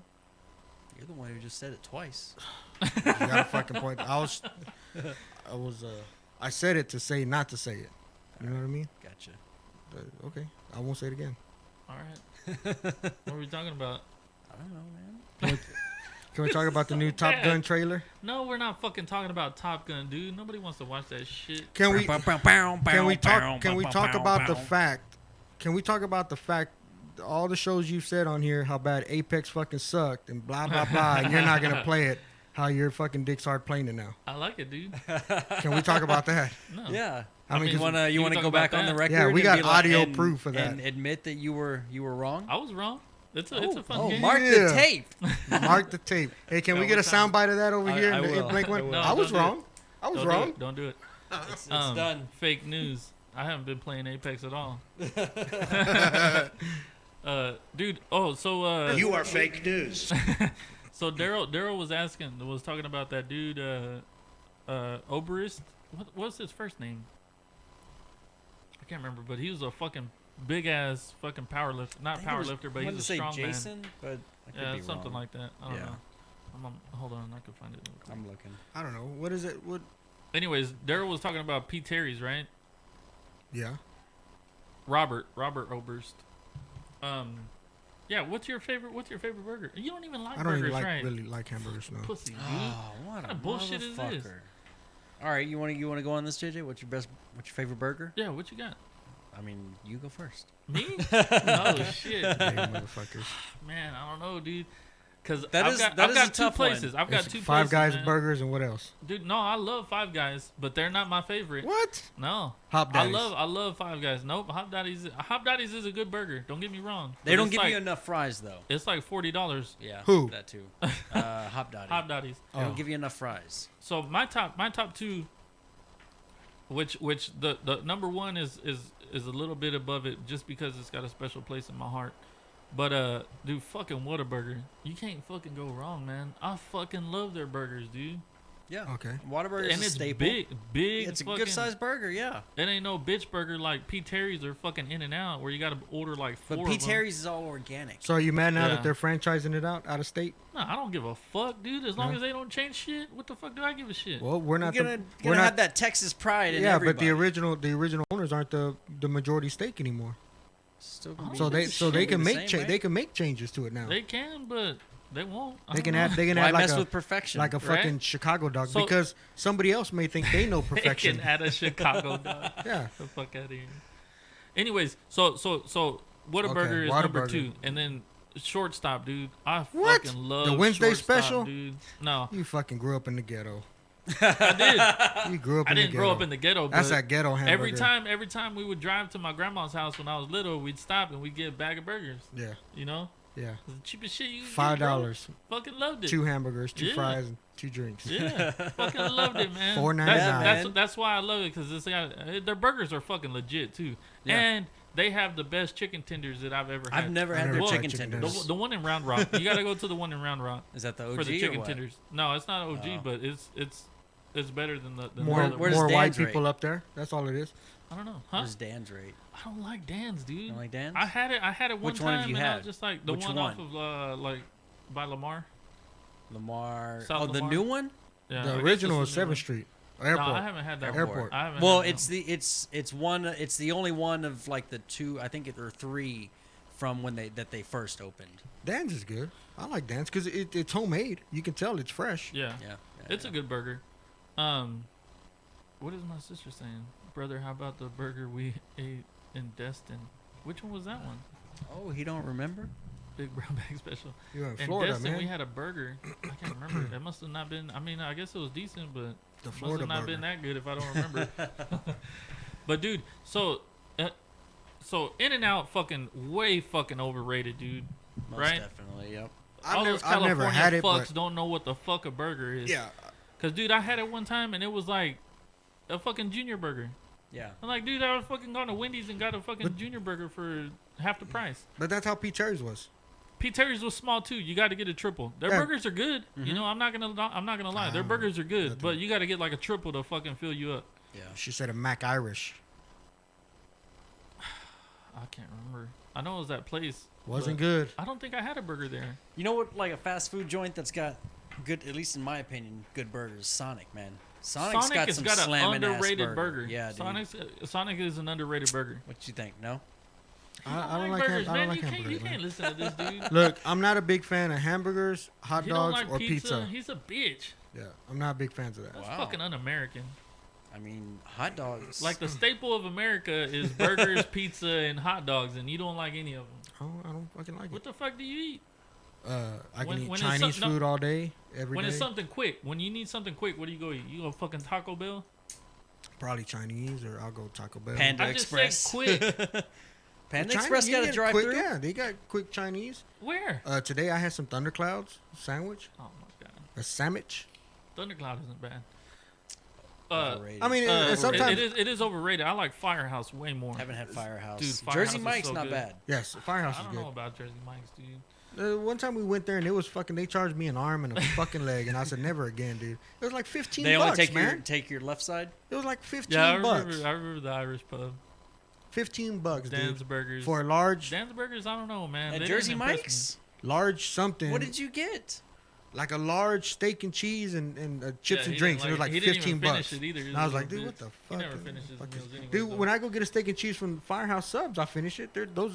You're the one who just said it twice. you got a fucking point. I said it to say not to say it. You know what I mean? Gotcha. But, okay, I won't say it again. All right. What are we talking about? I don't know, man. Can we talk about the new Top Gun trailer? No, we're not fucking talking about Top Gun, dude. Nobody wants to watch that shit. Can we talk about the fact? Can we talk about the fact? All the shows you've said on here, how bad Apex fucking sucked, and blah blah blah, and you're not gonna play it. How your fucking dick's hard playing it now? I like it, dude. Can we talk about that? No. Yeah. I mean, you 'cause wanna you can go talk back about on the that. record? Yeah, we and got be like- audio and- proof of that. And admit that you were wrong. I was wrong. It's a fun game. Mark Yeah. the tape. Mark the tape. Hey, can No, we get a what time? soundbite of that over I- here? I in the will. Blink I one? will. No, I was don't do it. wrong. I was Don't wrong. do it. Don't do it. It's done. Fake news. I haven't been playing Apex at all. Dude. Oh, so You are fake news. so Daryl was talking about that dude, Oberist. What's his first name? I can't remember, but he was a fucking big ass fucking powerlifter. Not powerlifter, but I he's wanted a to say strong Jason, but I could man. be Yeah, something wrong. like that. I don't Yeah. know. Hold on, I can find it. Real quick. I'm looking. I don't know. What is it? What? Anyways, Daryl was talking about Pete Terry's, right? Yeah. Robert Oberst. Yeah. What's your favorite burger? You don't even like I don't burgers, even like right? really like hamburgers. No. Pussy, dude. Oh, what a kind of bullshit is this? motherfucker. All right, you want to go on this, JJ? What's your favorite burger? Yeah, what you got? I mean, you go first. Me? Oh shit, Hey, motherfuckers. man. I don't know, dude. Cause That I've is- got, that I've is got a two tough one. places. I've got It's two Five places, Guys man. burgers and what else? Dude, no, I love Five Guys, but they're not my favorite. What? No, Hop Daddies. I love Five Guys. Nope, Hop Daddies is a good burger. Don't get me wrong. They But don't it's give like, you enough fries though. It's like $40. Yeah. Who? That too. Hop Dottie. Hop Daddies. They Oh. don't give you enough fries. So my top two, which the number one is a little bit above it just because it's got a special place in my heart. But dude, fucking Whataburger, you can't fucking go wrong, man. I fucking love their burgers, dude. Yeah. Okay. Whataburger is And a it's staple. big. It's a fucking- good sized burger. Yeah. It ain't no bitch burger like Pete Terry's or fucking In and Out where you got to order like four. But of Pete them. Terry's is all organic. So are you mad now Yeah. that they're franchising it out of state? No, I don't give a fuck, dude. As long No. as they don't change shit, what the fuck do I give a shit? Well, we're You're not. gonna, we're have not. that Texas pride in Yeah, everybody. but the original owners aren't the majority stake anymore. Still gonna be So they the can make same way. they can make changes to it now. They can, but they won't. I They don't can know. add Why like mess a with perfection? like a Right? fucking Chicago dog So- because somebody else may think they know They perfection. can add a Chicago dog. Yeah. The fuck out of here. Anyways, so Whataburger is number Whataburger. 2, and then shortstop, dude. I What? fucking love The Wednesday shortstop, special? dude. No, You fucking grew up in the ghetto. I did. You grew up I in the didn't ghetto. grow up in the ghetto. That's but that ghetto hamburger. every time we would drive to my grandma's house when I was little, we'd stop and we'd get a bag of burgers. Yeah. You know, Yeah. it was the cheapest shit you could get, $5. bro. Fucking loved it. 2 hamburgers, 2 Yeah. fries, and 2 drinks. Yeah, fucking loved it, man. $4.99. That's why I love it because their burgers are fucking legit too, Yeah. and they have the best chicken tenders that I've ever had. I've never had never their tried chicken chicken tenders. The one in Round Rock. You gotta go to the one in Round Rock Is that the OG for the or chicken what? tenders. No, it's not OG, Oh. but it's it's better than the More other where does more white Dan's rate? people up there. That's all it is. I don't know, huh? Where's Dan's rate? I don't like Dan's, dude. You don't like Dan's? I had it one Which time, one have you and I had? was just like the Which one, one? off of like by Lamar. Lamar. South Oh, the Lamar? new one? Yeah, I The guess original it's is the new 7th one. Street No, Airport. I haven't had that one. Airport. I haven't Well, had that it's one. It's the only one of like the two. I think or three from when they first opened. Dan's is good. I like Dan's because it's homemade. You can tell it's fresh. Yeah, Yeah. it's a good burger. What is my sister saying, brother? How about the burger we ate in Destin? Which one was that one? Oh, he don't remember? Big brown bag special. You're in In Florida, Destin, man. we had a burger. I can't remember. It must have not been. I mean, I guess it was decent, but The must Florida have not burger. been that good if I don't remember. But dude, so In-N-Out fucking way fucking overrated, dude. Most Right? definitely. Yep. All those I've never California had it, fucks but don't know what the fuck a burger is. yeah, Cause dude, I had it one time and it was like a fucking junior burger. Yeah. I'm like, dude, I was fucking gone to Wendy's and got a fucking junior burger for half the price. but that's how Pete Terry's was. Pete Terry's was small too. You got to get a triple. Their Yeah. burgers are good. You know, I'm not gonna lie. Their burgers are good, nothing. but you got to get like a triple to fucking fill you up. Yeah. She said a Mac Irish. I can't remember. I know it was that place. Wasn't but good. I don't think I had a burger there. You know what? Like a fast food joint that's got good, at least in my opinion, good burgers. Sonic, man. Sonic's got has some got an slamming ass underrated burger. Yeah, dude. Sonic is an underrated burger. What you think? No. I don't like burgers, I man. don't like You hamburgers. can't man. listen to this dude. Look, I'm not a big fan of hamburgers, hot He don't dogs, like or pizza. He's a bitch. Yeah, I'm not big fans of that. That's Wow. fucking un-American. I mean, hot dogs. Like the staple of America is burgers, pizza, and hot dogs, and you don't like any of them. I don't fucking like What it. the fuck do you eat? I can when- eat when it's Chinese some- no, food all day, every day. When it's something quick, when you need something quick, what do you go eat? You go fucking Taco Bell? Probably Chinese, or I'll go Taco Bell. Panda I just Express. said quick. Panda China- Express you got a get drive quick, through. Yeah, they got quick Chinese. Where? Today I had some Thunderclouds sandwich, Oh my god, a sandwich. Thundercloud isn't bad. Overrated. I mean, It sometimes is overrated. I like Firehouse way more. Haven't had Firehouse. Dude, Firehouse Jersey is Mike's so not good. bad. yes, Firehouse I is don't good. know about Jersey Mike's, dude. One time we went there and it was fucking. They charged me an arm and a fucking leg, and I said never again, dude. It was like 15 They bucks, only take man. your left side. It was like 15 Yeah, bucks. I remember the Irish pub. 15 bucks, Dan's dude. Burgers. For a large, Dan's Burgers, I don't know, man. At They Jersey didn't impress Mike's. large something. What did you get? Like a large steak and cheese and chips Yeah, and he drinks. didn't And it was like he didn't 15 even finish bucks. it either. And I was like, He's a dude, bitch. what the He fuck? never is- finishes his fuck meals is- anyways, Dude, though. when I go get a steak and cheese from Firehouse Subs, I finish it.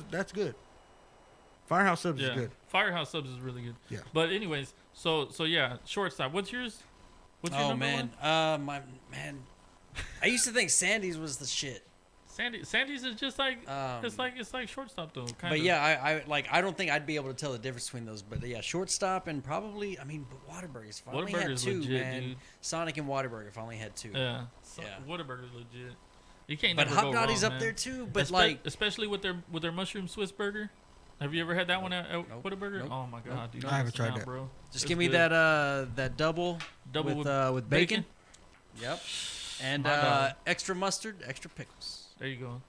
That's good. Firehouse Subs is Yeah, good. Firehouse Subs is really good. Yeah. But anyways, so yeah, shortstop. What's yours? What's your Oh number man, one? my man. I used to think Sandy's was the shit. Sandy's is just like Um, it's like shortstop though. Kind But of. yeah, I don't think I'd be able to tell the difference between those. But yeah, shortstop and probably, I mean, but Whataburger. If I only had Whataburger's two, legit, man. dude. Sonic and Whataburger. If I only had two. Yeah. Yeah. Whataburger's legit. You can't. But never Hot go Dotty's wrong, up man. there too. But especially with their mushroom Swiss burger. Have you ever had that one at Nope. Whataburger? Nope. Oh my god, dude! I haven't Sit tried down, that. bro. just It's give me good. that double Double with bacon. Yep. And My dog. extra mustard, extra pickles. There you go.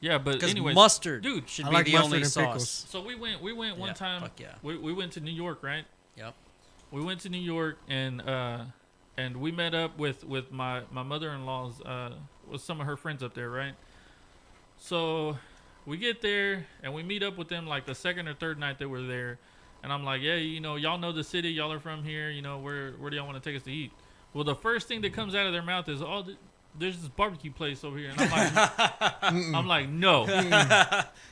Yeah, but Because anyways, mustard, dude. should I be like the mustard only and sauce. pickles. So we went one Yeah, time. fuck yeah. We went to New York, right? Yep. We went to New York and we met up with my mother-in-law's with some of her friends up there, right? So we get there and we meet up with them like the second or third night that we're there, and I'm like, yeah, y'all know the city, y'all are from here, where do y'all want to take us to eat? Well, the first thing that comes out of their mouth is, oh, there's this barbecue place over here, and I'm like, no,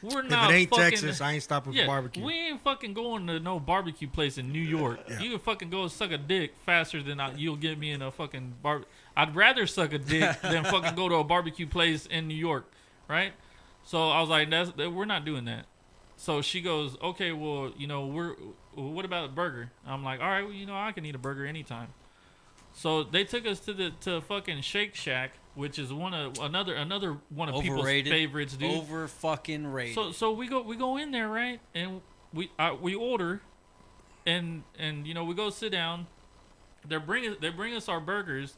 we're If not. it ain't fucking, Texas, I ain't stopping for barbecue. we ain't fucking going to no barbecue place in New York. Yeah. You can fucking go suck a dick faster than you'll get me in a fucking bar. I'd rather suck a dick than fucking go to a barbecue place in New York, right? So I was like, we're not doing that. So she goes, okay, well, what about a burger? I'm like, all right, well, I can eat a burger anytime. So they took us to fucking Shake Shack, which is another one of people's Overrated. favorites, dude. Over fucking rated. So we go in there, right? And we order, and we go sit down. They bring us our burgers,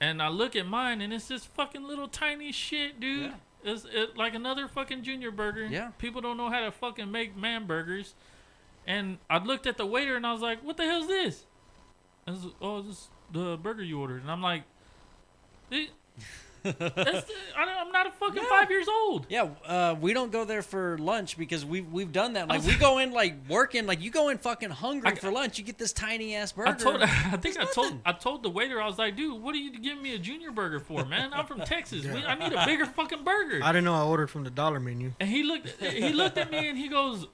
and I look at mine, and it's this fucking little tiny shit, dude. Yeah. It's like another fucking junior burger. Yeah. People don't know how to fucking make man burgers. And I looked at the waiter, and I was like, "What the hell's this?" And the burger you ordered?" And I'm like, I'm not a fucking 5 years old. Yeah, we don't go there for lunch because we've done that. Like we go in like working, like you go in fucking hungry for lunch. You get this tiny ass burger. I told the waiter, I was like, "Dude, what are you giving me a junior burger for, man? I'm from Texas. I need a bigger fucking burger." I didn't know I ordered from the dollar menu. And he looked at me and he goes,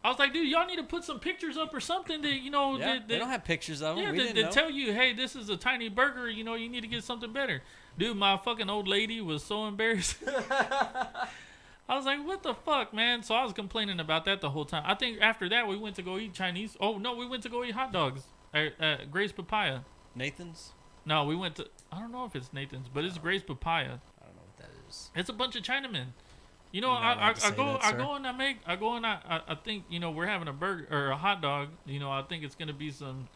I was like, "Dude, y'all need to put some pictures up or something that Yeah, they don't have pictures of them. Yeah, We didn't they know. tell you, hey, this is a tiny burger. You need to get something better." Dude, my fucking old lady was so embarrassed. I was like, "What the fuck, man?" So I was complaining about that the whole time. I think after that we went to go eat Chinese. Oh no, we went to go eat hot dogs at Grace Papaya. Nathan's? No, we went to. I don't know if it's Nathan's, but it's Grace Papaya. I don't know what that is. It's a bunch of Chinamen. You're not allowed to say that, I sir. go and I think we're having a burger or a hot dog. I think it's gonna be some.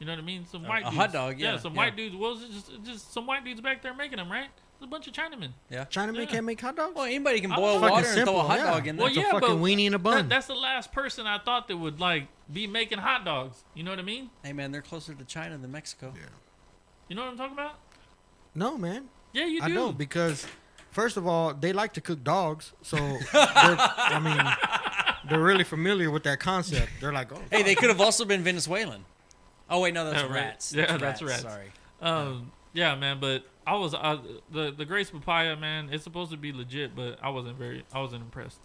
You know what I mean? Some white a dudes. hot dog, yeah, some yeah. white dudes. Well, it's just some white dudes back there making them, right? It's a bunch of Chinamen. Yeah. Chinaman Yeah. can't make hot dogs? Well, anybody can I boil was water fucking and throw a simple, hot yeah. dog in there. Well, It's a yeah, fucking but weenie in a bun. That's the last person I thought that would be making hot dogs. You know what I mean? Hey man, they're closer to China than Mexico. Yeah. You know what I'm talking about? No, man. Yeah, you do. I don't, because first of all, they like to cook dogs, so they're really familiar with that concept. They're like, oh, Hey, they could have also been Venezuelan. Oh wait, no, that's Yeah, right. rats. Yeah, that's rats. Sorry. Yeah, man, but the Grace Papaya, man, it's supposed to be legit, but I wasn't impressed.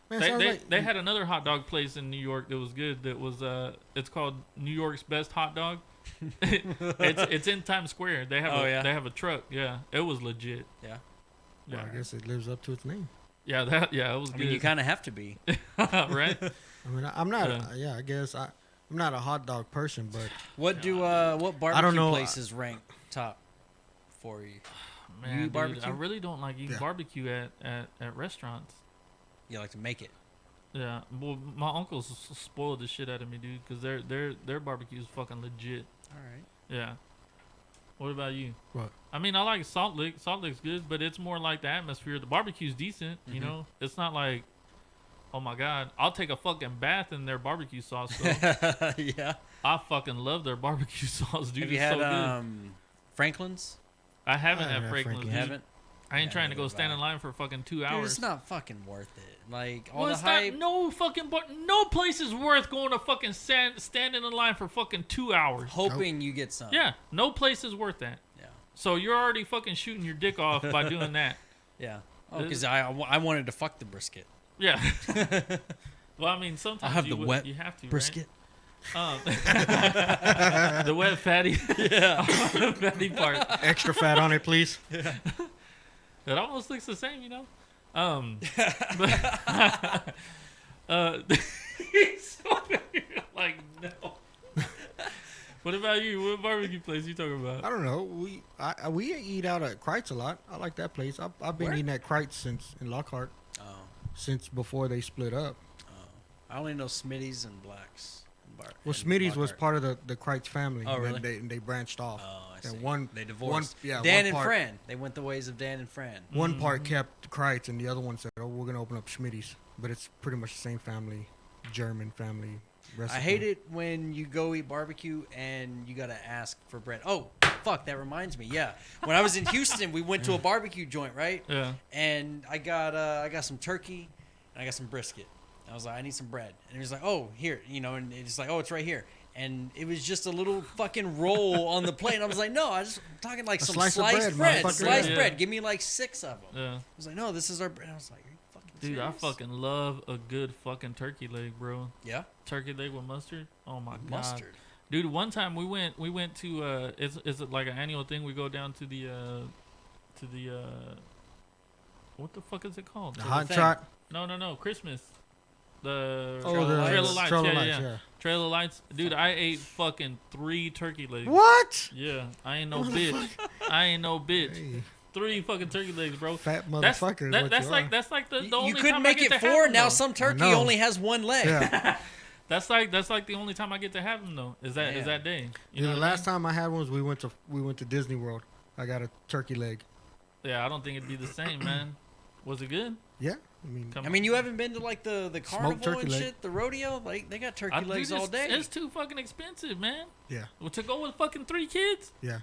man, sounds like They had another hot dog place in New York that was good. That was it's called New York's Best Hot Dog. it's in Times Square. They have they have a truck. Yeah, it was legit. Yeah. well, I guess it lives up to its name. Yeah, it was I good. mean, you kind of have to be. Right? I mean, I'm not. Yeah. I guess I'm not a hot dog person, but What barbecue know. places rank top for you? Man, You dude, barbecue? I really don't like eating Yeah. barbecue at restaurants. You like to make it. Yeah, well, my uncles spoiled the shit out of me, dude, because their barbecue is fucking legit. All right. Yeah. What about you? What? I mean, I like Salt Lick. Salt Lick's good, but it's more like the atmosphere. The barbecue's decent, you know? It's not like, oh my God, I'll take a fucking bath in their barbecue sauce, though. Yeah. I fucking love their barbecue sauce, dude. Have you It's had so good. Franklin's? I haven't I had haven't had Franklin's. Franklin's. You dude. haven't? I ain't Yeah, trying to go neither stand have in line for fucking 2 Dude, hours. it's not fucking worth it. Like all Well, the it's hype. not, no fucking no place is worth going to fucking standing in line for fucking 2 hours. Hoping you get some. Yeah, no place is worth that. Yeah. So you're already fucking shooting your dick off by doing that. Yeah. Oh, because I wanted to fuck the brisket. Yeah. Well, I mean, sometimes I have you the would- wet you have to, right? Brisket. The wet fatty. Yeah. The fatty part. extra fat on it, please. It almost looks the same, you know. But, he's over here like no. What about you? What barbecue place you talking about? I don't know. We eat out at Kreitz a lot. I like that place. I've been Where? eating at Kreitz since in Lockhart Oh. since before they split up. I only know Smitty's and Blacks. Well, Smitty's was part of the Kreitz family. Oh, and then really? they branched off. Oh, I And see. one- they divorced. yeah, Dan one and part- Fran. They went the ways of Dan and Fran. One part kept Kreitz, and the other one said, "Oh, we're gonna open up Schmitty's," but it's pretty much the same family, German family recipe. I hate it when you go eat barbecue and you gotta ask for bread. Oh, fuck! That reminds me. Yeah, when I was in Houston, we went to a barbecue joint, right? Yeah. And I got some turkey and I got some brisket. I was like, I need some bread, and he was like, oh, here, and it's like, oh, it's right here. And it was just a little fucking roll on the plate. And I was like, no, I'm talking like some slice of sliced bread, bread. motherfucker. Sliced Yeah. bread. Give me like 6 of them. Yeah. I was like, no, this is our bread. I was like, are you fucking Dude, I serious? fucking love a good fucking turkey leg, bro. Yeah? Turkey leg with mustard. Oh my god. Mustard. Dude, one time we went to it's like an annual thing. We go down to the what the fuck is it called? The hot thing. trot. No, Christmas. The Trail of Lights. Trail of Lights. Trail of Yeah, Lights, yeah. Trail of Lights. Dude, I ate fucking 3 turkey legs. What? Yeah, I ain't no bitch. I ain't no bitch. Hey, 3 fucking turkey legs, bro. fat That's motherfucker. is that, what that's you like are. that's like the only You couldn't time make I get it to have 4. them, Now though. some turkey know. only has 1 leg. Yeah. That's like the only time I get to have them though. Is Yeah. that day? You know, what the I last time I had one was we went to Disney World. I got a turkey leg. mean? Yeah, I don't think it'd be the same, man. Was it good? Yeah, I mean, Come I mean, you haven't been to like the Smoked carnival turkey and leg. shit, the rodeo. Like they got turkey Dude, legs all day. It's too fucking expensive, man. yeah, Well, to go with fucking 3 kids. yeah.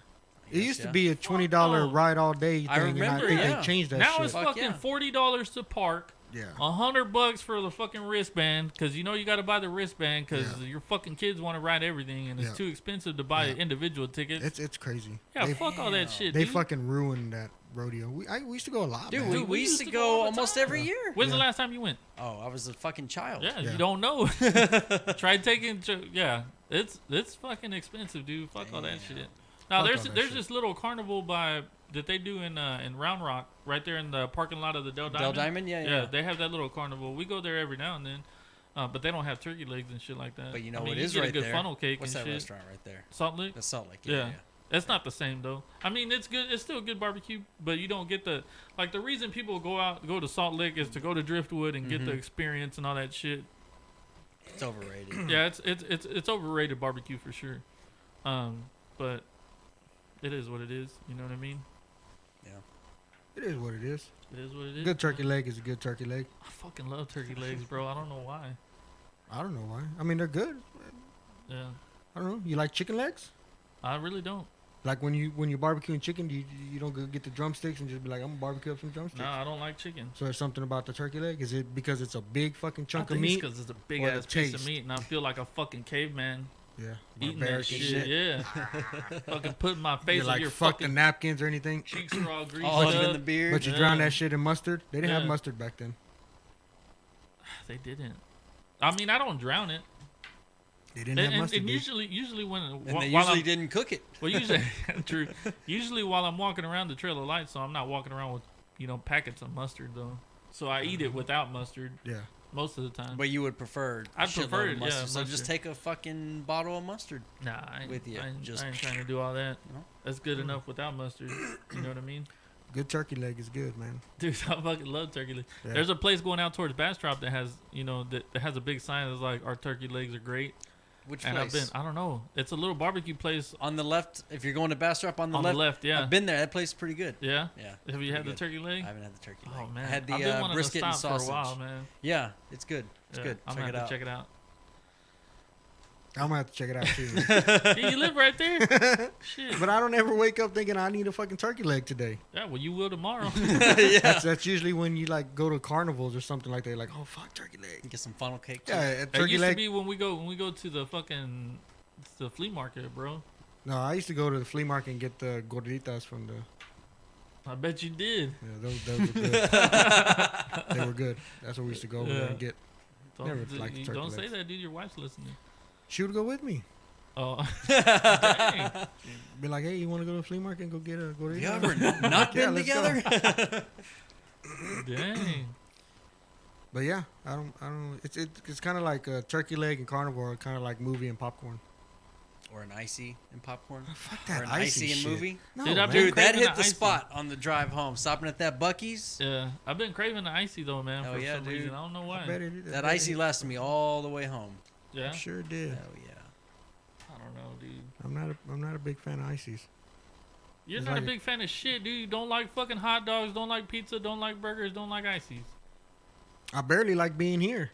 It used to yeah. be a $20 no. ride all day thing. I remember, and I think yeah. they changed that Now shit. it's Fuck fucking yeah. $40 to park. Yeah. $100 for the fucking wristband, because you know you got to buy the wristband because Yeah. your fucking kids want to ride everything, and it's Yeah. too expensive to buy an individual ticket. It's crazy. Yeah, they, fuck all that shit, They dude. fucking ruined that rodeo. We used to go a lot, Dude, man. we, Dude, we used to go all the almost time. every year. When's the Yeah. last time you went? Oh, I was a fucking child. Yeah, Yeah. you don't know. Try taking. Yeah, it's fucking expensive, dude. Fuck all that Damn. shit. Now Fuck there's all that there's shit. this little carnival that they do in Round Rock, right there in the parking lot of the Del Diamond. Del Diamond, yeah, Yeah, yeah. they have that little carnival. We go there every now and then, but they don't have turkey legs and shit like that. But you know I mean, what you is get right a good there? funnel cake What's and that shit. restaurant right there? Salt Lick. That's Salt Lake. Yeah. Yeah. It's not the same though. I mean, it's good. It's still good barbecue, but you don't get the the reason people go to Salt Lake is to go to Driftwood and get the experience and all that shit. It's overrated. Yeah, it's overrated barbecue for sure. But it is what it is. You know what I mean? It is what it is. It is what it is. Good turkey leg is a good turkey leg. I fucking love turkey legs, bro. I don't know why. I don't know why. I mean, they're good. Yeah, I don't know. You like chicken legs? I really don't. Like when you barbecuing chicken, you don't go get the drumsticks and just be like, I'm gonna barbecue up some drumsticks. Nah, I don't like chicken. So there's something about the turkey leg. Is it because it's a big fucking chunk I of think meat? because it's a big or the ass piece of taste? meat, and I feel like a fucking caveman Yeah, eating barbaric that and shit. Yeah, fucking putting my face You're on like your fuck the fucking napkins or anything. cheeks are all greased All up. in the beard. But you drown Yeah. that shit in mustard. They didn't have Yeah. mustard back then. They didn't. I mean, I don't drown it. They didn't And, have and, mustard. and dude. usually when And while they I'm- usually didn't cook it. well usually true. Usually while I'm walking around the Trail of Light, so I'm not walking around with packets of mustard though. So I eat it without mustard Yeah. most of the time. But you would prefer. I'd shitload prefer of it, yeah, mustard. So mustard. just take a fucking bottle of mustard. Nah, I ain't, with you, I ain't, just- I ain't trying to do all that. No? That's good enough without mustard. You know what I mean? Good turkey leg is good, man. Dude, I fucking love turkey legs. Yeah. There's a place going out towards Bastrop that has, that has a big sign that's like, our turkey legs are great. Which And place? I don't know. It's a little barbecue place On the left, if you're going to Bastrop on the on left. the left, yeah. I've been there. That place is pretty good. Yeah? Yeah. Have you pretty had the good. turkey leg? I haven't had the turkey leg. Oh, man. I had I've been the wanting brisket to and stop sausage. for a while, man. Yeah, it's good. It's Yeah, good. I'm Check going it to have out. to check it out. I'm gonna have to check it out too. Yeah, you live right there? Shit. But I don't ever wake up thinking I need a fucking turkey leg today. Yeah, well, you will tomorrow. That's usually when you like go to carnivals or something like that. You're like, oh fuck, turkey leg. Get some funnel cake. Yeah, a It turkey used to leg. be when we go to the fucking the flea market, bro. No, I used to go to the flea market and get the gorditas from the. I bet you did. Yeah, those were good. They were good. That's what we used to go over there and Yeah. get. Never liked You turkey don't say legs. that, dude. Your wife's listening. She would go with me. Oh, dang. Be like, hey, you want to go to the flea market and go get a gordita? You ever not Yeah, been let's go. together? Dang. But yeah, I don't. It's kind of like a turkey leg and carnivore, kind of like movie and popcorn. Or an icy and popcorn. Fuck Or that an icy icy and shit. movie. No, Dude, I've man. Dude, that craving hit the the icy. spot on the drive home. Stopping at that Bucky's. Yeah, I've been craving the icy though, man. Hell For yeah, some dude. reason, I don't know why. I bet it- I That bet icy it- lasted me all the way home. Yeah, Sure did. Hell yeah. I don't know, dude. I'm not a big fan of ices. You're It's not like a big fan of shit, dude. You don't like fucking hot dogs, don't like pizza, don't like burgers, don't like ices. I barely like being here.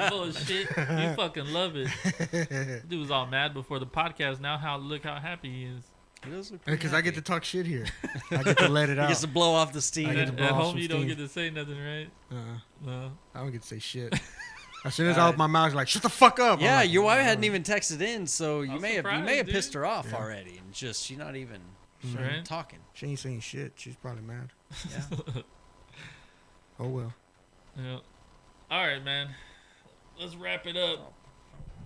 Bullshit. You fucking love it. Dude was all mad before the podcast. Now look how happy he is. He does look pretty Because I get to happy. talk shit here. I get to let it He out. gets to blow off the steam. I get to At blow off home, some you don't steam. get to say nothing, right? No. I don't get to say shit. As soon as I open my mouth, it's like, shut the fuck up. I'm Yeah, like, your wife "Oh." hadn't even texted in, so you I'm may have surprised, pissed dude. her off Yeah. already, and just she's not even Right? talking. She ain't saying shit. She's probably mad. Yeah. Oh well. Yeah. All right, man. Let's wrap it up.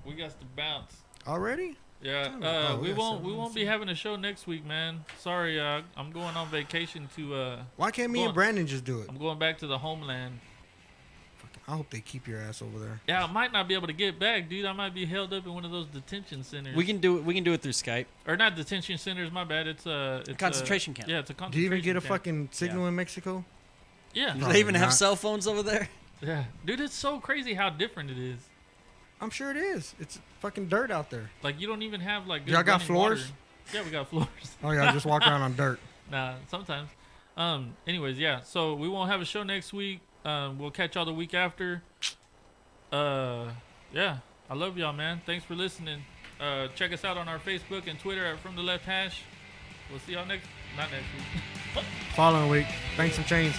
We got to bounce. Already? Yeah. Oh, we yeah, won't. so- We won't be having a show next week, man. Sorry. I'm going on vacation to. Why can't me Go and on. Brandon just do it? I'm going back to the homeland. I hope they keep your ass over there. Yeah, I might not be able to get back, dude. I might be held up in one of those detention centers. We can do it. We can do it through Skype. Or not detention centers. My bad. It's Concentration camp. Yeah, it's a Do concentration. you even get a camp. fucking signal in Mexico? Yeah. Do Probably they even have not. cell phones over there? Yeah, dude. It's so crazy how different it is. I'm sure it is. It's fucking dirt out there. Like you don't even have like. Good Y'all got running water. floors? Yeah, we got floors. Oh yeah, just walk around on dirt. Nah, sometimes. Anyways, yeah. So we won't have a show next week. We'll catch y'all the week after. Yeah. I love y'all, man. Thanks for listening. Check us out on our Facebook and Twitter at From the Left Hash. We'll see y'all not next week. Following week. Thanks some chains.